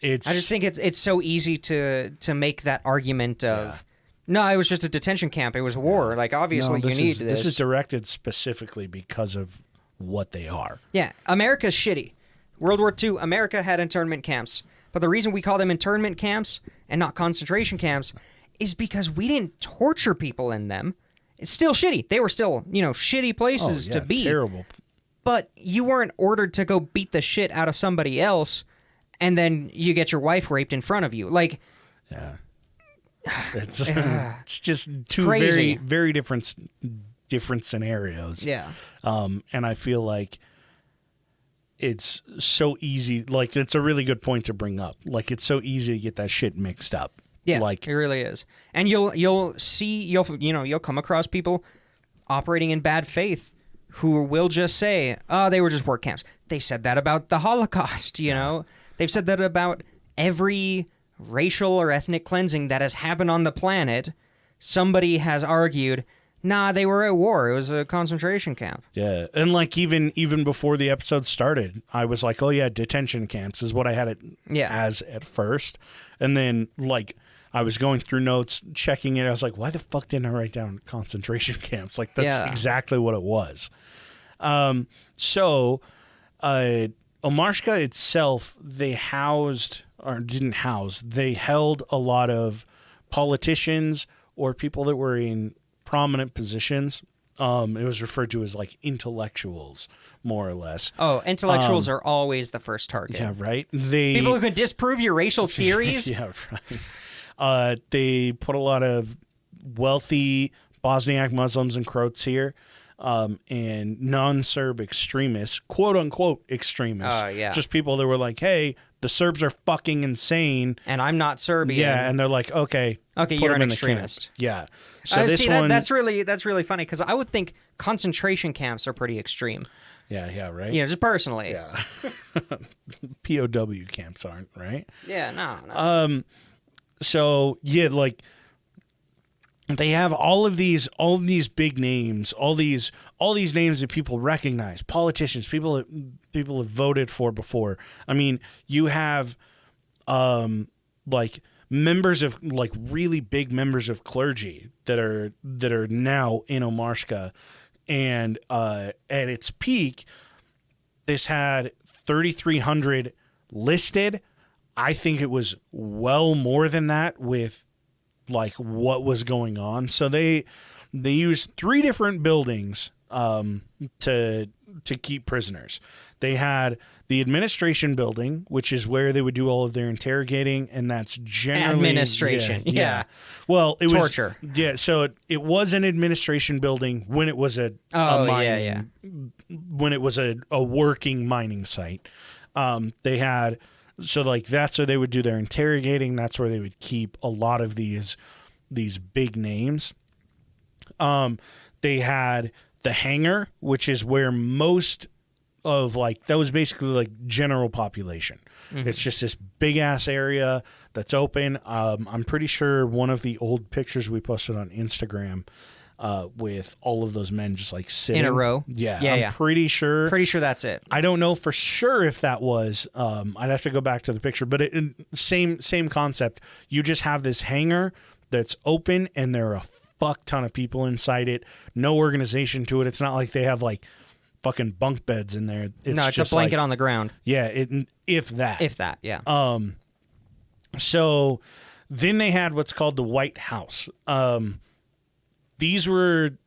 I just think it's so easy to make that argument of no, it was just a detention camp. It was war. Like, obviously, you need this. This is directed specifically because of what they are. Yeah, America's shitty. World War II, America had internment camps. But the reason we call them internment camps and not concentration camps is because we didn't torture people in them. It's still shitty. They were still, shitty places to be. Terrible. But you weren't ordered to go beat the shit out of somebody else and then you get your wife raped in front of you. Like, yeah. It's just two crazy. very, very different scenarios. Yeah. And I feel like it's so easy. Like, it's a really good point to bring up. Like, it's so easy to get that shit mixed up. Yeah, like, it really is. And you'll come across people operating in bad faith who will just say, "Oh, they were just work camps." They said that about the Holocaust, you know. They've said that about every racial or ethnic cleansing that has happened on the planet. Somebody has argued, "Nah, they were at war. It was a concentration camp." Yeah, and like even before the episode started, I was like, "Oh yeah, detention camps is what I had it as at first," and then like I was going through notes, checking it. I was like, "Why the fuck didn't I write down concentration camps?" Like that's exactly what it was. So, Omarska itself, they held a lot of politicians or people that were in prominent positions. It was referred to as like intellectuals, more or less. Oh, intellectuals are always the first target. Yeah, right. People who can disprove your racial theories. Yeah, right. They put a lot of wealthy Bosniak Muslims and Croats here, and non-Serb extremists, quote unquote extremists. Just people that were like, "Hey, the Serbs are fucking insane, and I'm not Serbian." Yeah, and they're like, "Okay, you're an extremist." Yeah. So this one, that's really funny because I would think concentration camps are pretty extreme. Yeah, right. You know, just personally. Yeah. POW camps aren't, right? Yeah, no. So yeah, like they have all of these big names, all these names that people recognize, politicians, people have voted for before. I mean, you have like members of like really big members of clergy that are now in Omarska, and at its peak, this had 3,300 listed. I think it was well more than that with like what was going on. So they used 3 different buildings to keep prisoners. They had the administration building, which is where they would do all of their interrogating, and that's generally administration. Yeah. Well, it torture. Was torture. Yeah, so it was an administration building when it was a mining, when it was a working mining site. They had. So, like, that's where they would do their interrogating. That's where they would keep a lot of these big names. They had the hangar, which is where most of, like, that was basically, like, general population. Mm-hmm. It's just this big-ass area that's open. I'm pretty sure one of the old pictures we posted on Instagram, with all of those men just like sitting in a row. Yeah, Yeah, I'm yeah. pretty sure. Pretty sure that's it. I don't know for sure if that was. I'd have to go back to the picture, but same concept. You just have this hangar that's open, and there are a fuck ton of people inside it. No organization to it. It's not like they have like fucking bunk beds in there. No, it's a blanket on the ground. Yeah, if that. If that, yeah. So then they had what's called the White House. These were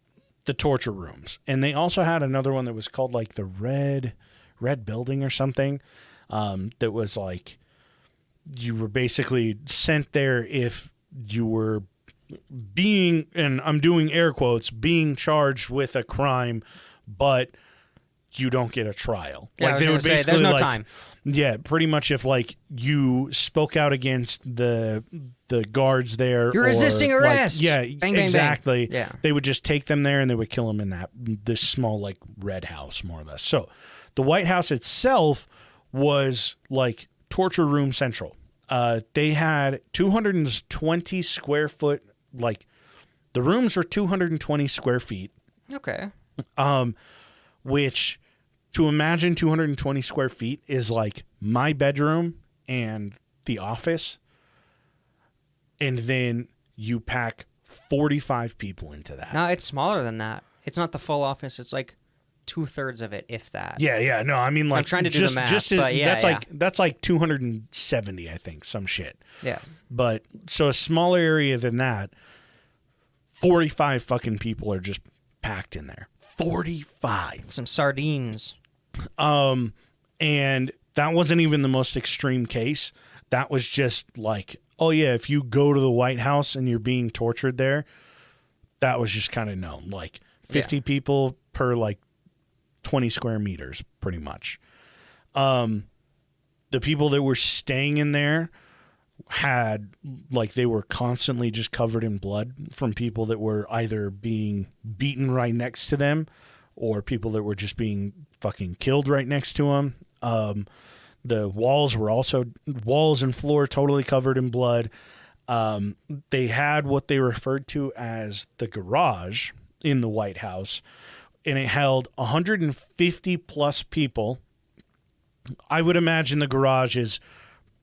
the torture rooms, and they also had another one that was called like the Red Building or something. That was like you were basically sent there if you were being, and I'm doing air quotes, being charged with a crime, but you don't get a trial. Yeah, like they would say there's no time. Yeah, pretty much if like you spoke out against the guards there, you're resisting arrest. Yeah, bang, exactly. Bang. Yeah, they would just take them there and they would kill them in this small like red house, more or less. So the White House itself was like torture room central. They had 220 square foot, like the rooms were 220 square feet. Okay. Which to imagine 220 square feet is like my bedroom and the office. And then you pack 45 people into that. No, it's smaller than that. It's not the full office. It's like 2/3 of it, if that. Yeah. No, I mean like I'm trying to do the math, but yeah, that's like 270, I think, some shit. Yeah. But so a smaller area than that, 45 fucking people are just packed in there. 45. Some sardines. And that wasn't even the most extreme case. That was just like, oh yeah, if you go to the White House and you're being tortured there, that was just kind of known. Like 50 people per like 20 square meters, pretty much. The people that were staying in there had, like, they were constantly just covered in blood from people that were either being beaten right next to them or people that were just being fucking killed right next to them. The walls and floor totally covered in blood. They had what they referred to as the garage in the White House, and it held 150 plus people. I would imagine the garage is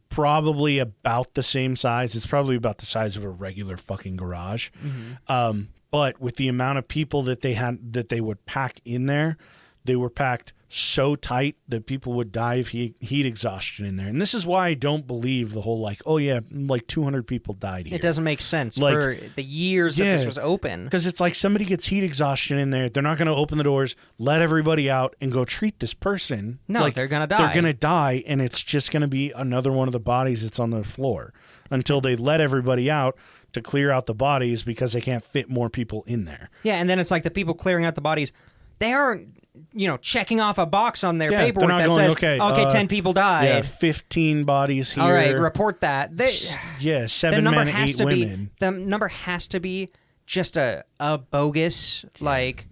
probably about the same size. It's probably about the size of a regular fucking garage. Mm-hmm. But with the amount of people that they had, that they would pack in there, they were packed so tight that people would die of heat exhaustion in there. And this is why I don't believe the whole like, oh yeah, like 200 people died here. It doesn't make sense like, for the years that this was open. Because it's like somebody gets heat exhaustion in there. They're not going to open the doors, let everybody out, and go treat this person. No, like, they're going to die. They're going to die, and it's just going to be another one of the bodies that's on the floor until they let everybody out to clear out the bodies because they can't fit more people in there. Yeah, and then it's like the people clearing out the bodies, they aren't, checking off a box on their paperwork that says, okay, 10 people died. Yeah, 15 bodies here. All right, report that. 7 men, 8 women. The number has to be just a bogus, like,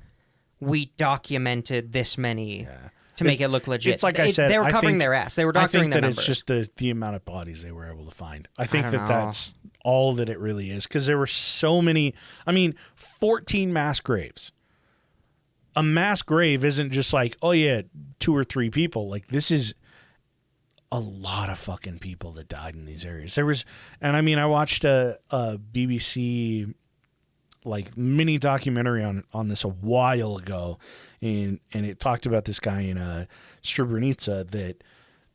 we documented this many to make it look legit. It's like I said, they were covering their ass. They were doctoring their numbers. It's just the amount of bodies they were able to find. I think that's all that it really is, because there were so many. 14 mass graves. A mass grave isn't just like, oh yeah, 2 or 3 people. Like, this is a lot of fucking people that died in these areas. There was, and I watched a BBC like mini documentary on this a while ago, and it talked about this guy in Srebrenica that,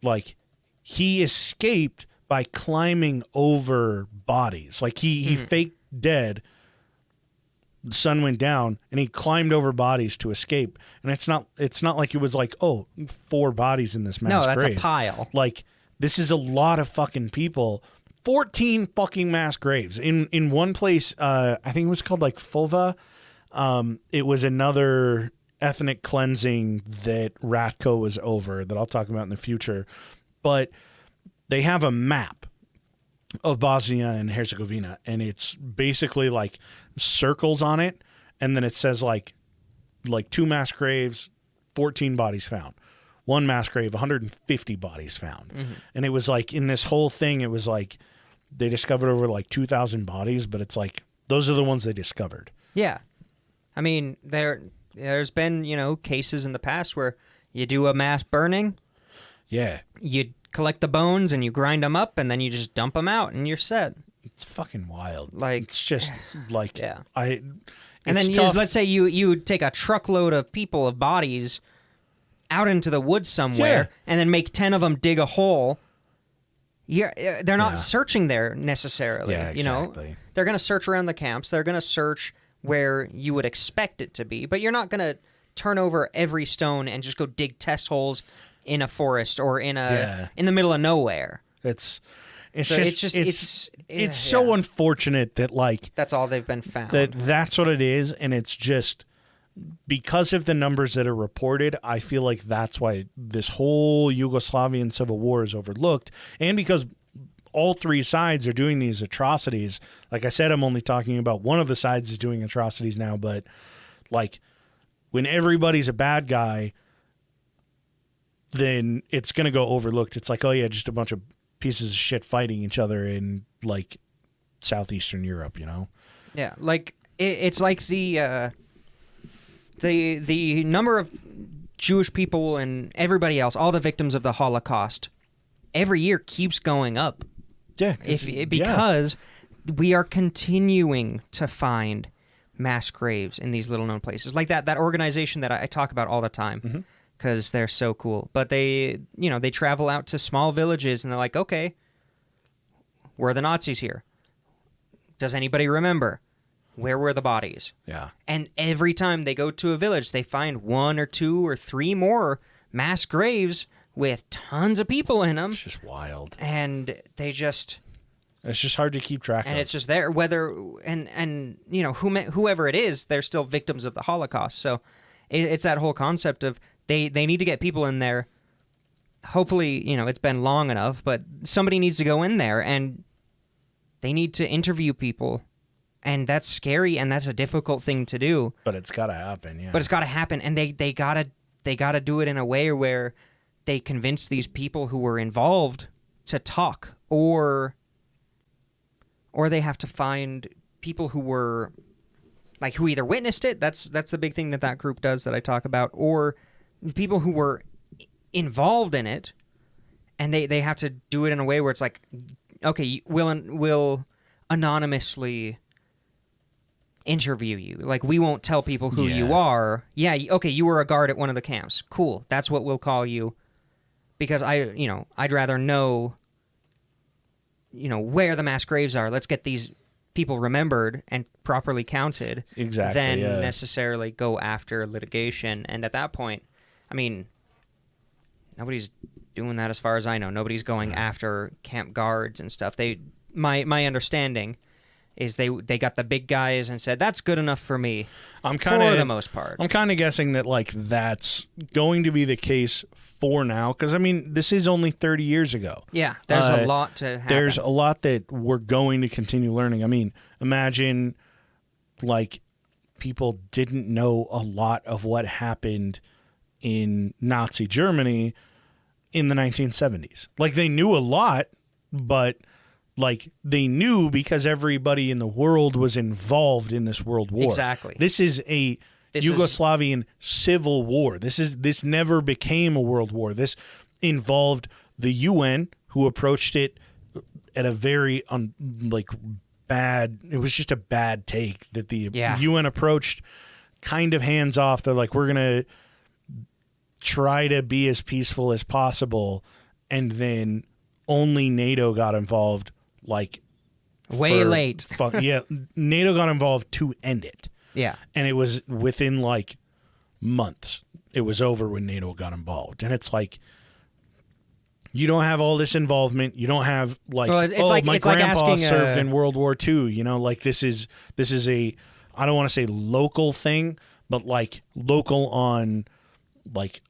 like, he escaped by climbing over bodies. Like, he faked dead. The sun went down and he climbed over bodies to escape. And it's not like it was like, 4 bodies in this mass grave. No, that's a pile. Like, this is a lot of fucking people. 14 fucking mass graves in one place. I think it was called like Fulva. It was another ethnic cleansing that Ratko was over that I'll talk about in the future. But they have a map of Bosnia and Herzegovina, and it's basically like circles on it, and then it says like 2 mass graves, 14 bodies found. 1 mass grave, 150 bodies found. Mm-hmm. And it was like, in this whole thing, it was like they discovered over like 2,000 bodies, but it's like those are the ones they discovered. Yeah. I mean, there's been, cases in the past where you do a mass burning. Yeah. You collect the bones and you grind them up and then you just dump them out and you're set. It's fucking wild. Like, it's just like yeah. And then let's say you take a truckload of people, of bodies, out into the woods somewhere, and then make 10 of them dig a hole. They're not searching there necessarily. Yeah, exactly. They're going to search around the camps. They're going to search where you would expect it to be, but you're not going to turn over every stone and just go dig test holes in a forest or in the middle of nowhere. It's It's so unfortunate that like that's all they've been found. That's what it is, and it's just because of the numbers that are reported. I feel like that's why this whole Yugoslavian civil war is overlooked, and because all three sides are doing these atrocities. Like I said, I'm only talking about one of the sides is doing atrocities now, but like when everybody's a bad guy, then it's going to go overlooked. It's like, oh yeah, just a bunch of pieces of shit fighting each other in like southeastern Europe, Yeah, like it's like the number of Jewish people and everybody else, all the victims of the Holocaust, every year keeps going up. Yeah, because we are continuing to find mass graves in these little known places, like that organization that I talk about all the time. Because they're so cool. But they travel out to small villages and they're like, okay, were the Nazis here? Does anybody remember? Where were the bodies? Yeah. And every time they go to a village, they find 1 or 2 or 3 more mass graves with tons of people in them. It's just wild. And they just... It's just hard to keep track of. And it's just there. Whoever it is, they're still victims of the Holocaust. So it's that whole concept of They need to get people in there. Hopefully, it's been long enough, but somebody needs to go in there and they need to interview people. And that's scary and that's a difficult thing to do. But it's got to happen, yeah. But it's got to happen, and they got to do it in a way where they convince these people who were involved to talk, or they have to find people who were like who either witnessed it. That's the big thing that group does that I talk about, or people who were involved in it, and they have to do it in a way where it's like, okay, we'll anonymously interview you. Like, we won't tell people who you are. Yeah, okay, you were a guard at one of the camps. Cool, that's what we'll call you, because I'd rather know, where the mass graves are. Let's get these people remembered and properly counted. Exactly. Than necessarily go after litigation. And at that point, I mean, nobody's doing that as far as I know. Nobody's going after camp guards and stuff. My understanding is they got the big guys and said, that's good enough for me. For the most part. I'm kind of guessing that like that's going to be the case for now, because I mean, this is only 30 years ago. Yeah, there's a lot to happen. There's a lot that we're going to continue learning. I mean, imagine like people didn't know a lot of what happened in Nazi Germany in the 1970s. Like, they knew a lot, but like they knew because everybody in the world was involved in this world war. Exactly. This is a Yugoslavian civil war. This never became a world war. This involved the UN, who approached it at a very bad. It was just a bad take that the UN approached kind of hands off. They're like, we're gonna try to be as peaceful as possible, and then only NATO got involved. Like, way late. NATO got involved to end it. Yeah. And it was within like months. It was over when NATO got involved. And it's like, you don't have all this involvement. You don't have like, my grandpa served in World War II. Like this is a, I don't want to say local thing, but like local on like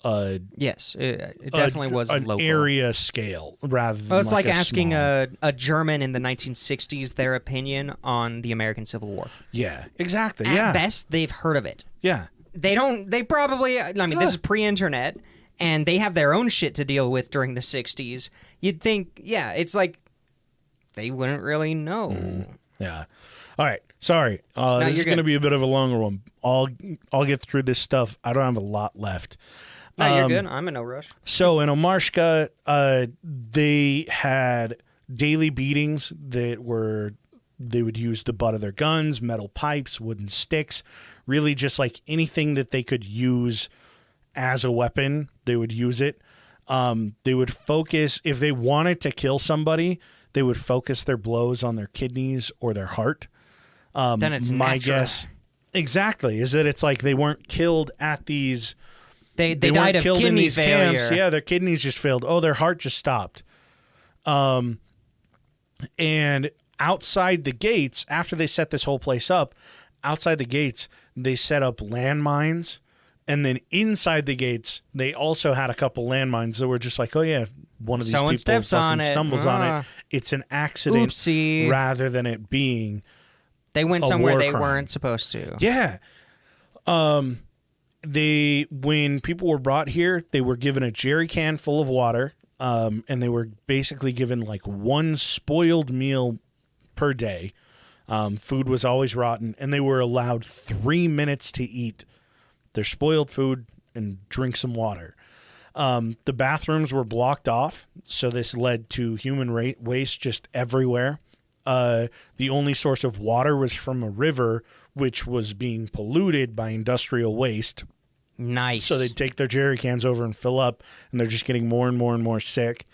yes, it definitely was an local area scale rather than it's like asking small... a German in the 1960s their opinion on the American Civil War. Yeah, exactly. At best, they've heard of it. Yeah. They probably, I mean, this is pre-internet, and they have their own shit to deal with during the 60s. You'd think, it's like they wouldn't really know. Yeah. All right. Sorry. This is going to be a bit of a longer one. I'll get through this stuff. I don't have a lot left. No, you're good. I'm in no rush. So in Omarska, they had daily beatings they would use the butt of their guns, metal pipes, wooden sticks, really just like anything that they could use as a weapon, they would use it. They would focus, if they wanted to kill somebody, they would focus their blows on their kidneys or their heart. Then it's my natural. guess, exactly, is that it's like they weren't killed at these. They They died weren't of killed in kidney these failure. camps. Yeah, their kidneys just failed. Oh, their heart just stopped. And outside the gates, after they set this whole place up, outside the gates, they set up landmines. And then inside the gates, they also had a couple landmines that were just like, oh, yeah, one of these Someone people steps on fucking it. stumbles on it. It's an accident Oopsie. rather than it being. They went a somewhere war they crime. weren't supposed to. Yeah. When people were brought here, they were given a jerry can full of water, and they were basically given like one spoiled meal per day. Food was always rotten, and they were allowed 3 minutes to eat their spoiled food and drink some water. The bathrooms were blocked off, so this led to human waste just everywhere. The only source of water was from a river, which was being polluted by industrial waste. Nice. So they'd take their jerry cans over and fill up, and they're just getting more and more and more sick.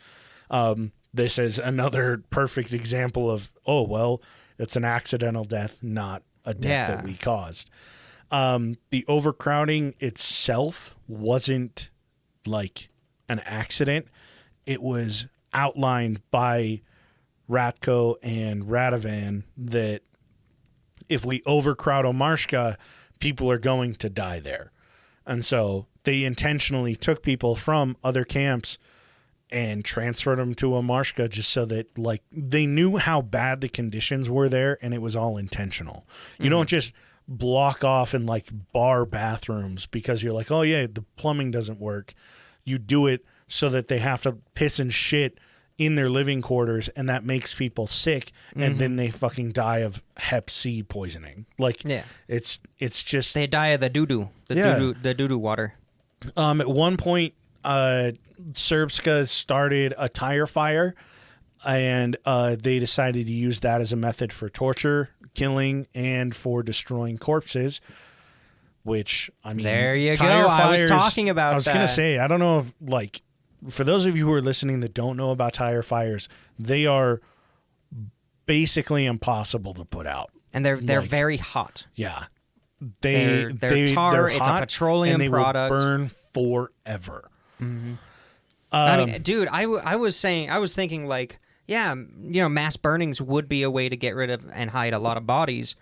This is another perfect example of, oh, well, it's an accidental death, not a death that we caused. The overcrowding itself wasn't like an accident. It was outlined by Ratko and Radovan that if we overcrowd Omarska, people are going to die there. And so they intentionally took people from other camps and transferred them to Omarska just so that like they knew how bad the conditions were there, and it was all intentional. You don't just block off and like bar bathrooms because you're like, oh yeah, the plumbing doesn't work. You do it so that they have to piss and shit in their living quarters, and that makes people sick, and then they fucking die of Hep C poisoning. Like, it's just they die of the doo-doo, the doo-doo water. At one point, Srpska started a tire fire, and they decided to use that as a method for torture, killing, and for destroying corpses. Which, I mean, there you go. tire I was fires, talking about that. I was going to say, I don't know if, like, for those of you who are listening that don't know about tire fires, they are basically impossible to put out. And they're like, very hot. Yeah. They're tar, they're it's a hot, petroleum and they product. will burn forever. I mean, dude, I was thinking like, yeah, you know, mass burnings would be a way to get rid of and hide a lot of bodies.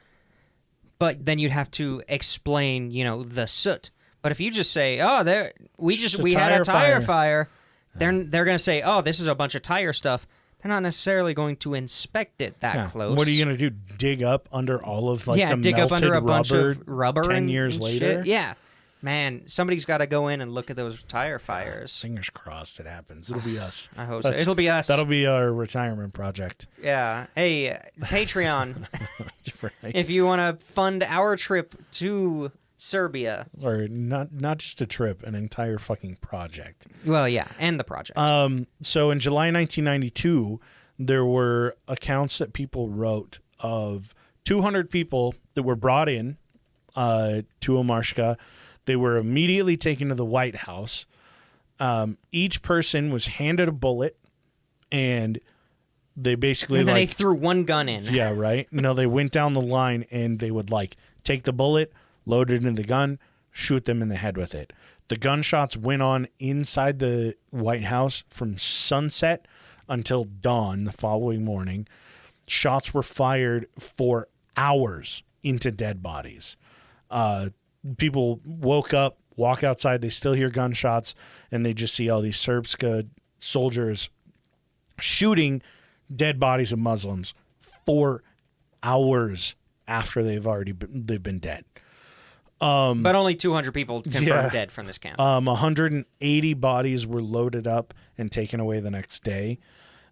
But then you'd have to explain, you know, the soot. But if you just say, "Oh, we had a tire fire," they're going to say, "Oh, this is a bunch of tire stuff." They're not necessarily going to inspect it that close. What are you going to do? Dig up under all of like the dig melted up under a rubber bunch of rubber 10 years and later? Shit? Yeah. Man, somebody's got to go in and look at those tire fires. Fingers crossed it happens. It'll be us. I hope so. It'll be us. That'll be our retirement project. Yeah. Hey, Patreon, Right. if you want to fund our trip to Serbia. Or not just a trip, an entire fucking project. Well, yeah, and the project. So in July 1992, there were accounts that people wrote of 200 people that were brought in to Omarska. They were immediately taken to the White House. Each person was handed a bullet, and they basically and then they threw one gun in. Yeah, right. No, they went down the line, and they would like take the bullet, load it in the gun, shoot them in the head with it. The gunshots went on inside the White House from sunset until dawn the following morning. Shots were fired for hours into dead bodies. People woke up, walk outside, they still hear gunshots, and they just see all these Srpska soldiers shooting dead bodies of Muslims for hours after they've been dead. But only 200 people confirmed dead from this camp. 180 bodies were loaded up and taken away the next day.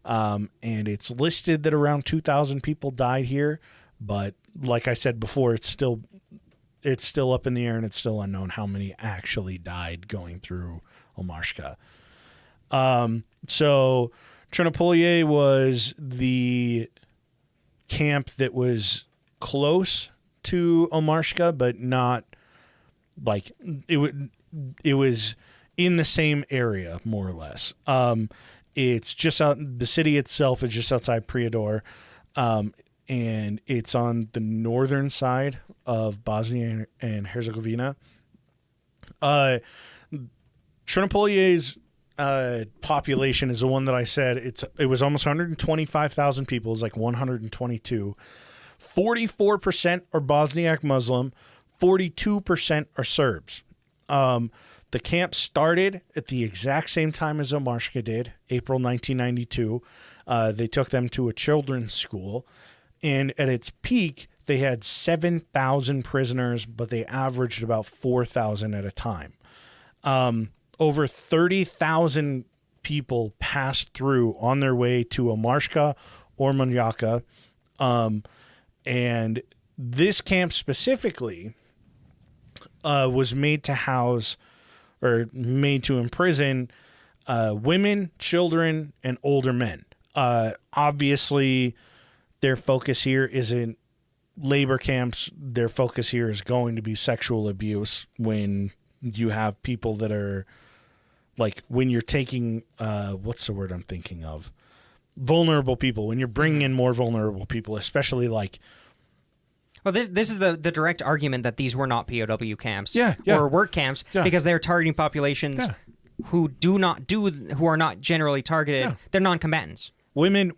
And it's listed that around 2,000 people died here. But like I said before, it's still up in the air, and it's still unknown how many actually died going through Omarska. So Trinopolije was the camp that was close to Omarska, but not like it was in the same area, more or less. It's just out, the city itself is just outside Prijedor, and it's on the northern side of Bosnia and Herzegovina. Trinopolije's population is the one that I said. It was almost 125,000 people. It was like 122. 44% are Bosniak Muslim. 42% are Serbs. The camp started at the exact same time as Omarska did, April 1992. They took them to a children's school, and at its peak, they had 7,000 prisoners, but they averaged about 4,000 at a time. Over 30,000 people passed through on their way to Omarska or Manjaka, and this camp specifically was made to house or made to imprison women, children, and older men. Obviously, their focus here isn't labor camps. Their focus here is going to be sexual abuse when you have people that are, like, when you're taking, what's the word I'm thinking of? Vulnerable people. When you're bringing in more vulnerable people, especially like... Well, this is the direct argument that these were not POW camps Yeah. or work camps because they're targeting populations who are not generally targeted. Yeah. They're non-combatants. Women,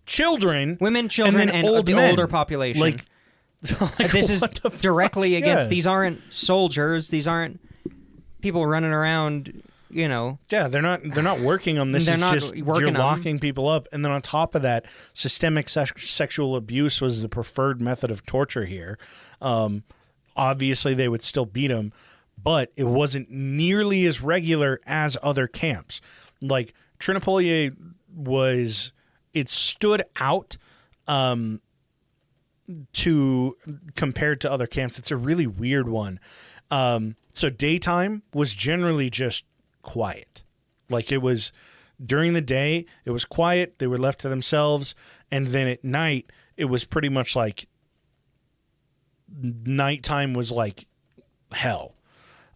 children, and old the men. older population. Like this is what the fuck? directly against. Yeah. These aren't soldiers. These aren't people running around. You know. Yeah, they're not working on this. They're It's not just working you're on locking people up, and then on top of that, systemic sexual abuse was the preferred method of torture here. Obviously, they would still beat them, but it wasn't nearly as regular as other camps. Like Trinopolije it stood out to compared to other camps. It's a really weird one. So daytime was generally just quiet. Like, it was during the day, it was quiet. They were left to themselves. And then at night, it was pretty much like nighttime was like hell.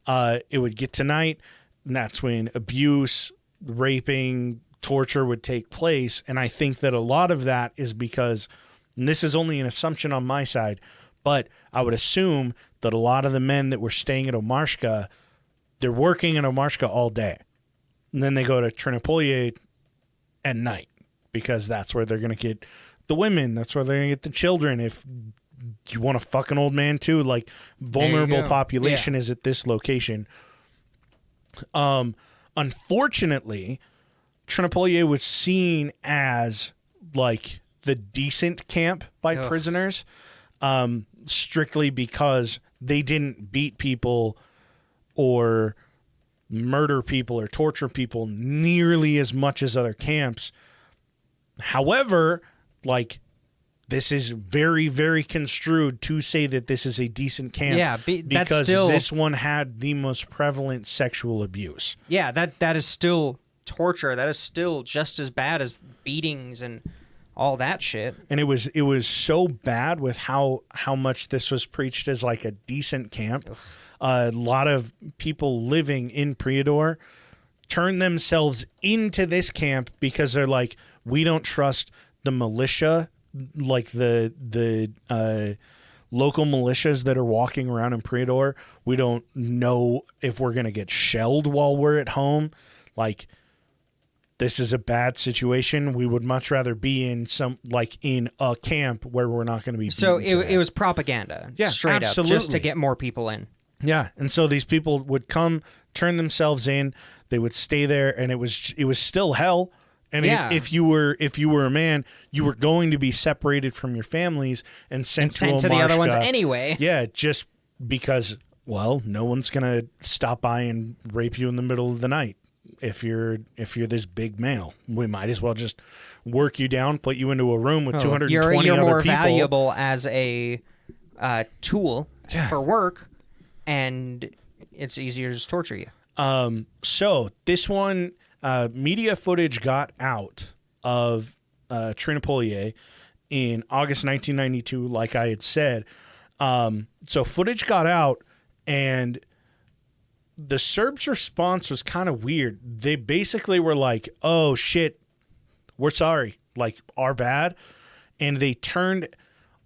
It would get to night, and that's when abuse, raping, torture would take place. And I think that a lot of that is because, and this is only an assumption on my side, but I would assume that a lot of the men that were staying at Omarska, they're working in Omarska all day. And then they go to Trinopolije at night because that's where they're going to get the women. That's where they're going to get the children. If you want a fucking old man too, like, vulnerable population is at this location. Unfortunately, Trinopolije was seen as like the decent camp by prisoners, strictly because they didn't beat people or murder people or torture people nearly as much as other camps. However, like, this is very, very construed to say that this is a decent camp. Yeah, because that's still, this one had the most prevalent sexual abuse. Yeah, that is still torture. That is still just as bad as beatings and all that shit. And it was so bad with how much this was preached as like a decent camp. A lot of people living in Prijedor turned themselves into this camp because they're like, we don't trust the militia, like the local militias that are walking around in Prijedor. We don't know if we're going to get shelled while we're at home. Like, this is a bad situation. We would much rather be in in a camp where we're not going to be. So it was propaganda, straight absolutely. up, just to get more people in. Yeah, and so these people would come, turn themselves in. They would stay there, and it was still hell. And if you were a man, you were going to be separated from your families and sent to the other ones anyway. Yeah, just because, well, no one's going to stop by and rape you in the middle of the night. if you're this big male. We might as well just work you down, put you into a room with 220 other people. You're more valuable as a tool for work, and it's easier to just torture you. So this one, media footage got out of Trinopolije in August 1992, like I had said. So footage got out, and the Serbs' response was kind of weird. They basically were like, oh, shit, we're sorry, like, our bad. And they turned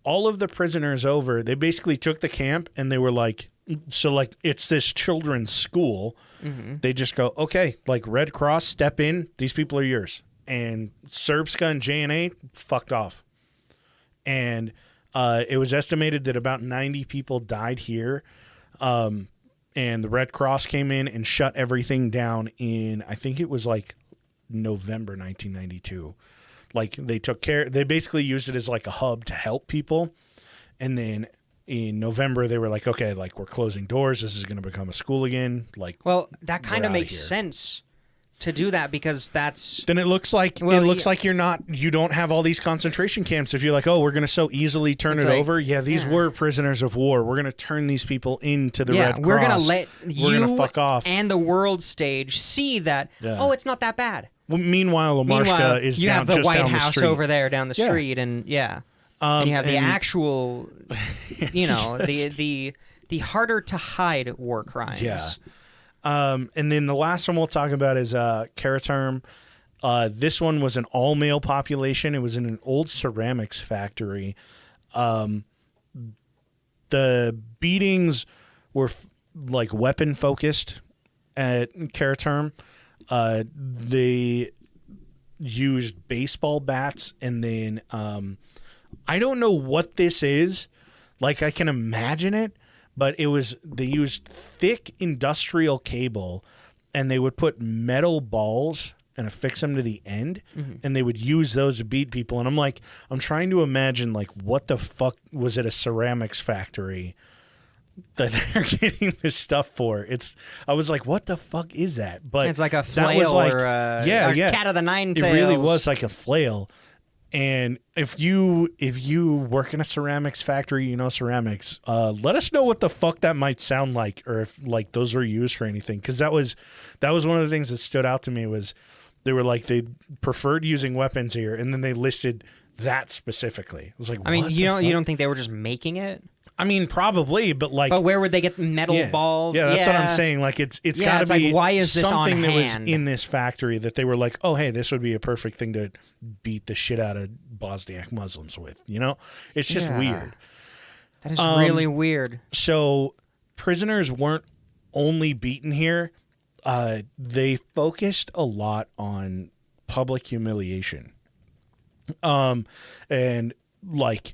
all of the prisoners over. They basically took the camp, and they were like, so, like, it's this children's school. Mm-hmm. They just go, okay, like, Red Cross, step in. These people are yours. And Srpska and JNA fucked off. And it was estimated that about 90 people died here. And the Red Cross came in and shut everything down in, I think it was like November 1992. Like they basically used it as like a hub to help people. And then in November, they were like, okay, like we're closing doors. This is going to become a school again. Like, well, that kind of makes sense to do that, because that's then it looks like like you don't have all these concentration camps. If you're like, oh, we're going to so easily turn it over. Yeah, these were prisoners of war. We're going to turn these people into the Red Cross. We're going to let you fuck off. And the world stage see that, oh, it's not that bad. Well, meanwhile, Omarska is you down, have the just White down House the street. over there down the street, and and you have the actual, the harder to hide war crimes. Yeah. And then the last one we'll talk about is Karaterm. This one was an all-male population. It was in an old ceramics factory. The beatings were like weapon-focused at Karaterm. They used baseball bats, and then I don't know what this is. Like, I can imagine it. But they used thick industrial cable, and they would put metal balls and affix them to the end, and they would use those to beat people. And I'm trying to imagine, like, what the fuck was at a ceramics factory that they're getting this stuff for? I was like, what the fuck is that? But it's like a flail or a cat of the nine tails. It really was like a flail. And if you work in a ceramics factory, ceramics, let us know what the fuck that might sound like, or if like those were used for anything. Because that was one of the things that stood out to me was they were like they preferred using weapons here, and then they listed that specifically. I was like, I mean, you don't think they were just making it? I mean, probably, but like, but where would they get metal balls? Yeah, that's what I'm saying. Like, it's got to be like, why is this something on that hand? was in this factory that they were like, oh, hey, this would be a perfect thing to beat the shit out of Bosniak Muslims with. It's just weird. That is really weird. So prisoners weren't only beaten here; they focused a lot on public humiliation, and like.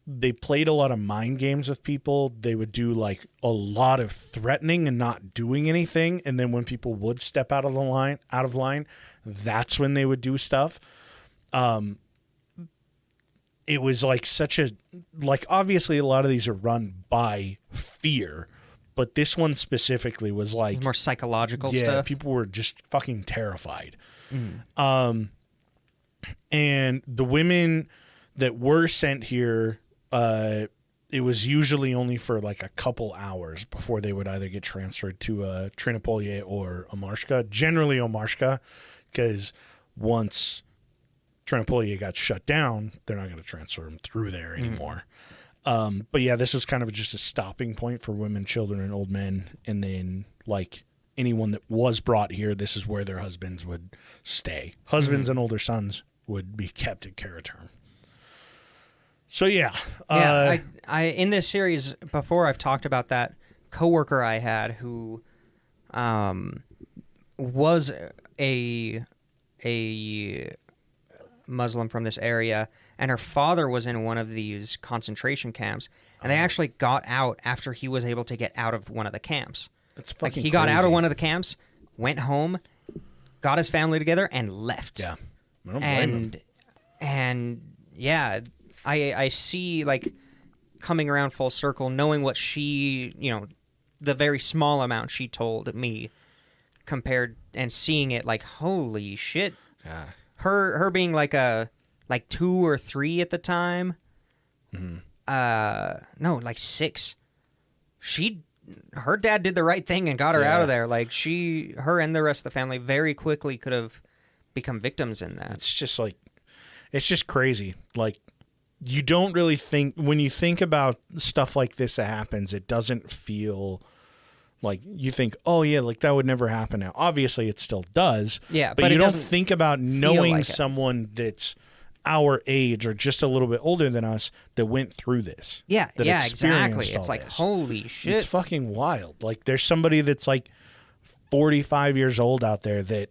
They played a lot of mind games with people. They would do like a lot of threatening and not doing anything. And then when people would step out of line, that's when they would do stuff. It was like obviously a lot of these are run by fear, but this one specifically was like more psychological stuff. Yeah, people were just fucking terrified. And the women that were sent here, it was usually only for like a couple hours before they would either get transferred to Trinopolije or Omarska. Generally Omarska, because once Trinopolije got shut down, they're not going to transfer them through there anymore. But yeah, this was kind of just a stopping point for women, children, and old men. And then like anyone that was brought here, this is where their husbands would stay. Husbands and older sons would be kept at Karaterm. So I in this series before I've talked about that coworker I had who was a Muslim from this area, and her father was in one of these concentration camps, and they actually got out after he was able to get out of one of the camps. That's fucking he got out of one of the camps, went home, got his family together, and left. Yeah, I don't blame him. And yeah. I see, like, coming around full circle, knowing what she, the very small amount she told me compared seeing it, like, holy shit. Yeah. Her being like 2 or 3 at the time. No, like 6. Her dad did the right thing and got her out of there. Like, her and the rest of the family very quickly could have become victims in that. It's just like, it's just crazy. Like, you don't really think, when you think about stuff like this that happens, it doesn't feel like, you think, oh yeah, like that would never happen now. Obviously it still does. Yeah, but you it don't doesn't think about knowing like it. someone that's our age or just a little bit older than us that went through this. Yeah, that yeah, experienced exactly. all It's like, this. holy shit. It's fucking wild. Like, there's somebody that's like 45 years old out there that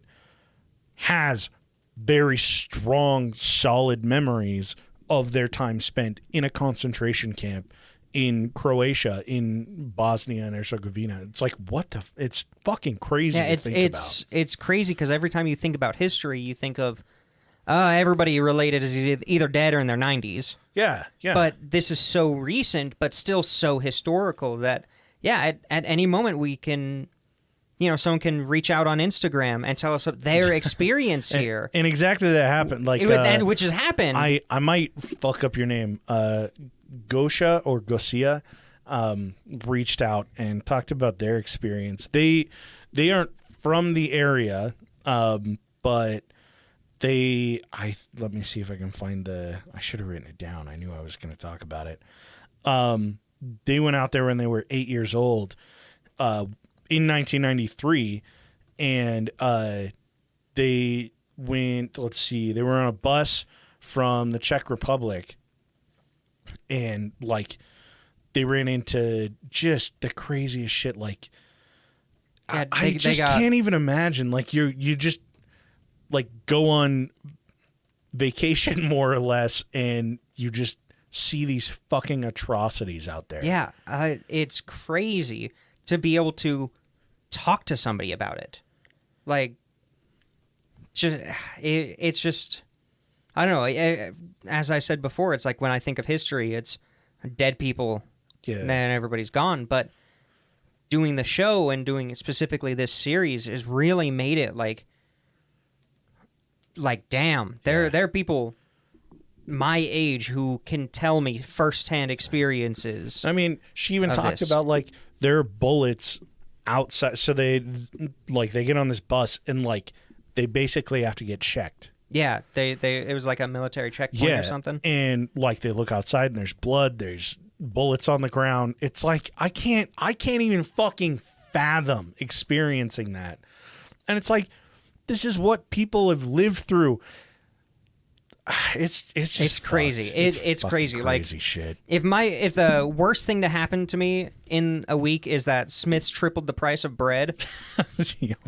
has very strong, solid memories of their time spent in a concentration camp in Croatia, in Bosnia and Herzegovina. It's like, what the? It's fucking crazy to think about. It's crazy because every time you think about history, you think of everybody related is either dead or in their 90s. Yeah, yeah. But this is so recent, but still so historical that, yeah, at any moment we can, someone can reach out on Instagram and tell us their experience here. And exactly that happened. Like, and which has happened. I might fuck up your name. Gosha or Gosia reached out and talked about their experience. They aren't from the area, but let me see if I can find I should have written it down. I knew I was going to talk about it. They went out there when they were 8 years old in 1993, and they went, let's see, they were on a bus from the Czech Republic, and like they ran into just the craziest shit. Like, Yeah, I just can't even imagine. Like, you just like go on vacation more or less, and you just see these fucking atrocities out there. Yeah, it's crazy to be able to talk to somebody about it. Like, it's just, I don't know. As I said before, it's like when I think of history, it's dead people, and then everybody's gone. But doing the show and doing specifically this series has really made it like damn, there are people my age who can tell me firsthand experiences. I mean, she even talked about like their bullets outside, so they get on this bus and like they basically have to get checked. Yeah, it was like a military checkpoint or something. And like they look outside and there's blood, there's bullets on the ground. It's like I can't even fucking fathom experiencing that. And it's like, this is what people have lived through. It's just crazy. It's crazy. Crazy like shit. If the worst thing to happen to me in a week is that Smith's tripled the price of bread,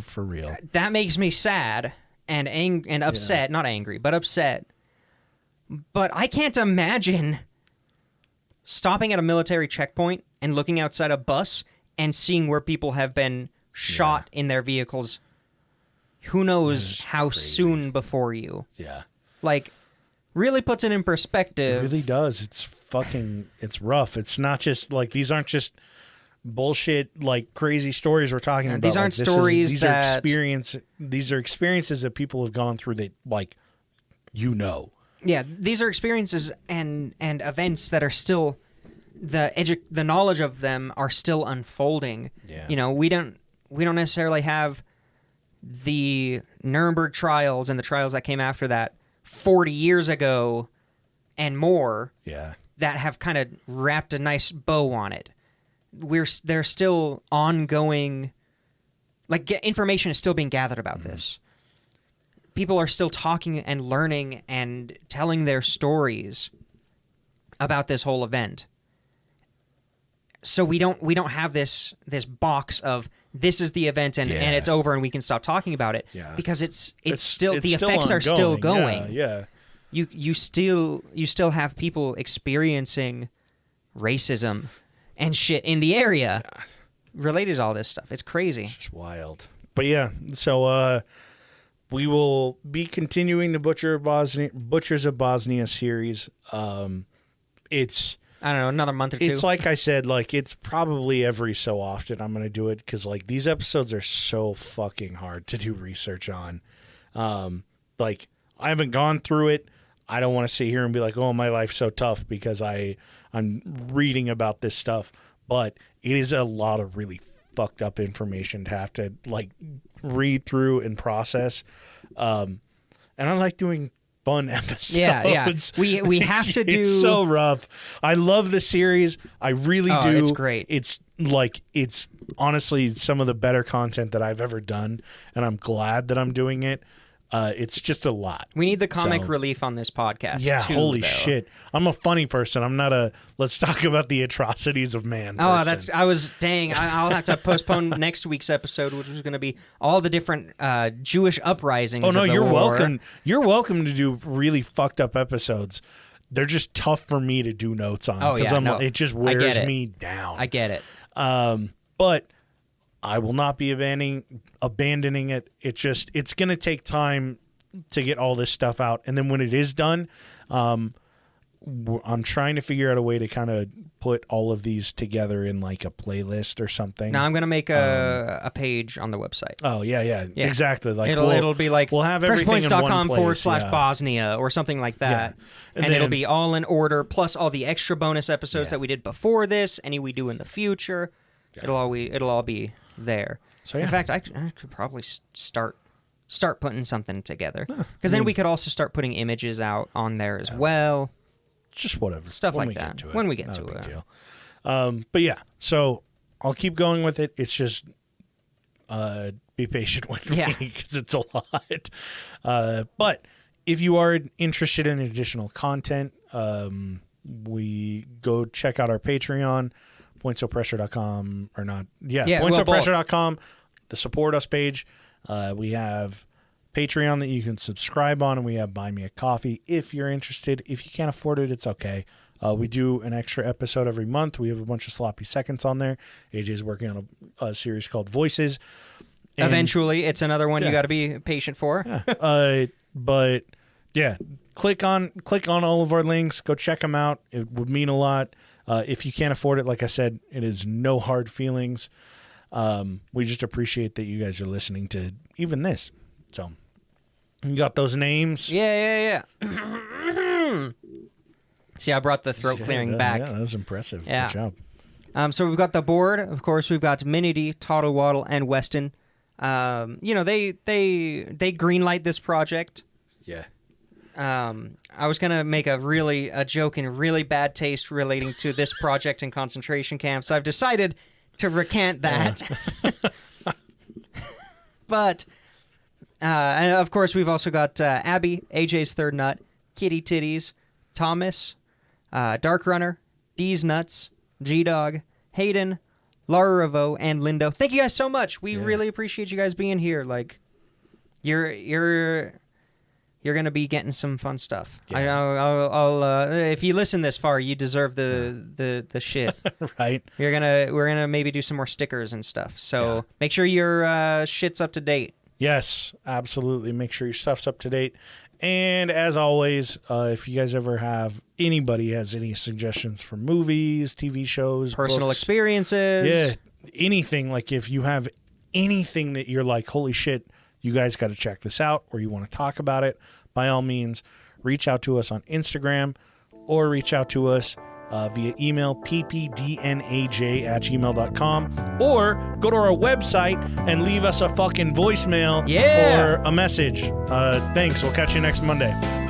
for real, that makes me sad and upset. Not angry, but upset. But I can't imagine stopping at a military checkpoint and looking outside a bus and seeing where people have been shot in their vehicles. Who knows how soon before you? Yeah. Like, really puts it in perspective. It really does. It's rough. It's not just like, these aren't just bullshit, like crazy stories we're talking about. These aren't like, stories these are experiences that people have gone through that, like, Yeah, these are experiences and events that are still, the knowledge of them are still unfolding. Yeah. We don't necessarily have the Nuremberg trials and the trials that came after that 40 years ago and more. Yeah. That have kind of wrapped a nice bow on it. There's still ongoing, like, information is still being gathered about this. People are still talking and learning and telling their stories about this whole event. So we don't have this box of this is the event and it's over and we can stop talking about it, because it's still the effects are still going. Yeah. You still have people experiencing racism and shit in the area related to all this stuff. It's crazy. It's just wild. But yeah, so we will be continuing the Butchers of Bosnia series. I don't know, another month or two. It's like I said, like it's probably every so often I'm going to do it because like these episodes are so fucking hard to do research on. Like I haven't gone through it. I don't want to sit here and be like, oh, my life's so tough because I'm reading about this stuff. But it is a lot of really fucked up information to have to like read through and process. And I like doing fun episodes. Yeah. We have to do. It's so rough. I love the series. I really do. It's great. It's honestly some of the better content that I've ever done, and I'm glad that I'm doing it. It's just a lot. We need the comic relief on this podcast. Yeah, too, holy though. shit. I'm a funny person. I'm not a let's talk about the atrocities of man person. I'll have to postpone next week's episode, which is going to be all the different Jewish uprisings. Oh no, of the you're war. welcome. You're welcome to do really fucked up episodes. They're just tough for me to do notes on. Oh yeah, it just wears me down. I get it. But I will not be abandoning it. It's going to take time to get all this stuff out. And then when it is done, I'm trying to figure out a way to kind of put all of these together in like a playlist or something. Now I'm going to make a page on the website. Oh, yeah. Exactly. Like it'll be like we'll have everything in one place, presspoints.com/Bosnia or something like that. Yeah. And it'll be all in order, plus all the extra bonus episodes that we did before this, any we do in the future. Yeah. It'll all be there. So, in fact, I could probably start putting something together, because then we could also start putting images out on there as well. Just whatever stuff when like we that get to it. when we get Not to a big it. Deal. But yeah, so I'll keep going with it. It's just be patient with me because it's a lot. But if you are interested in additional content, we go check out our Patreon. PointSoPressure.com or not. PointSoPressure.com, the support us page. We have Patreon that you can subscribe on, and we have Buy Me a Coffee if you're interested. If you can't afford it, it's okay. We do an extra episode every month. We have a bunch of sloppy seconds on there. AJ's working on a series called Voices. And eventually, it's another one you got to be patient for. But yeah, click on all of our links. Go check them out. It would mean a lot. If you can't afford it, like I said, it is no hard feelings. We just appreciate that you guys are listening to even this. So, you got those names? Yeah. See, I brought the throat clearing back. Yeah, that was impressive. Yeah. Good job. So we've got the board. Of course, we've got Minity, Toddle Waddle, and Weston. They greenlight this project. Yeah. I was gonna make a joke in really bad taste relating to this project in concentration camps, so I've decided to recant that. But and of course we've also got Abby, AJ's third nut, Kitty Titties, Thomas, Dark Runner, D's Nuts, G-Dog, Hayden, Laura Revo, and Lindo. Thank you guys so much. We really appreciate you guys being here. Like, you're gonna be getting some fun stuff. Yeah. I'll if you listen this far, you deserve the shit. Right. We're gonna maybe do some more stickers and stuff. So make sure your shit's up to date. Yes, absolutely. Make sure your stuff's up to date. And as always, if you guys ever have anybody has any suggestions for movies, TV shows, Personal books, experiences. anything, like if you have anything that you're like, holy shit, you guys got to check this out, or you want to talk about it, by all means, reach out to us on Instagram or reach out to us via email, ppdnaj@gmail.com, or go to our website and leave us a fucking voicemail or a message. Thanks. We'll catch you next Monday.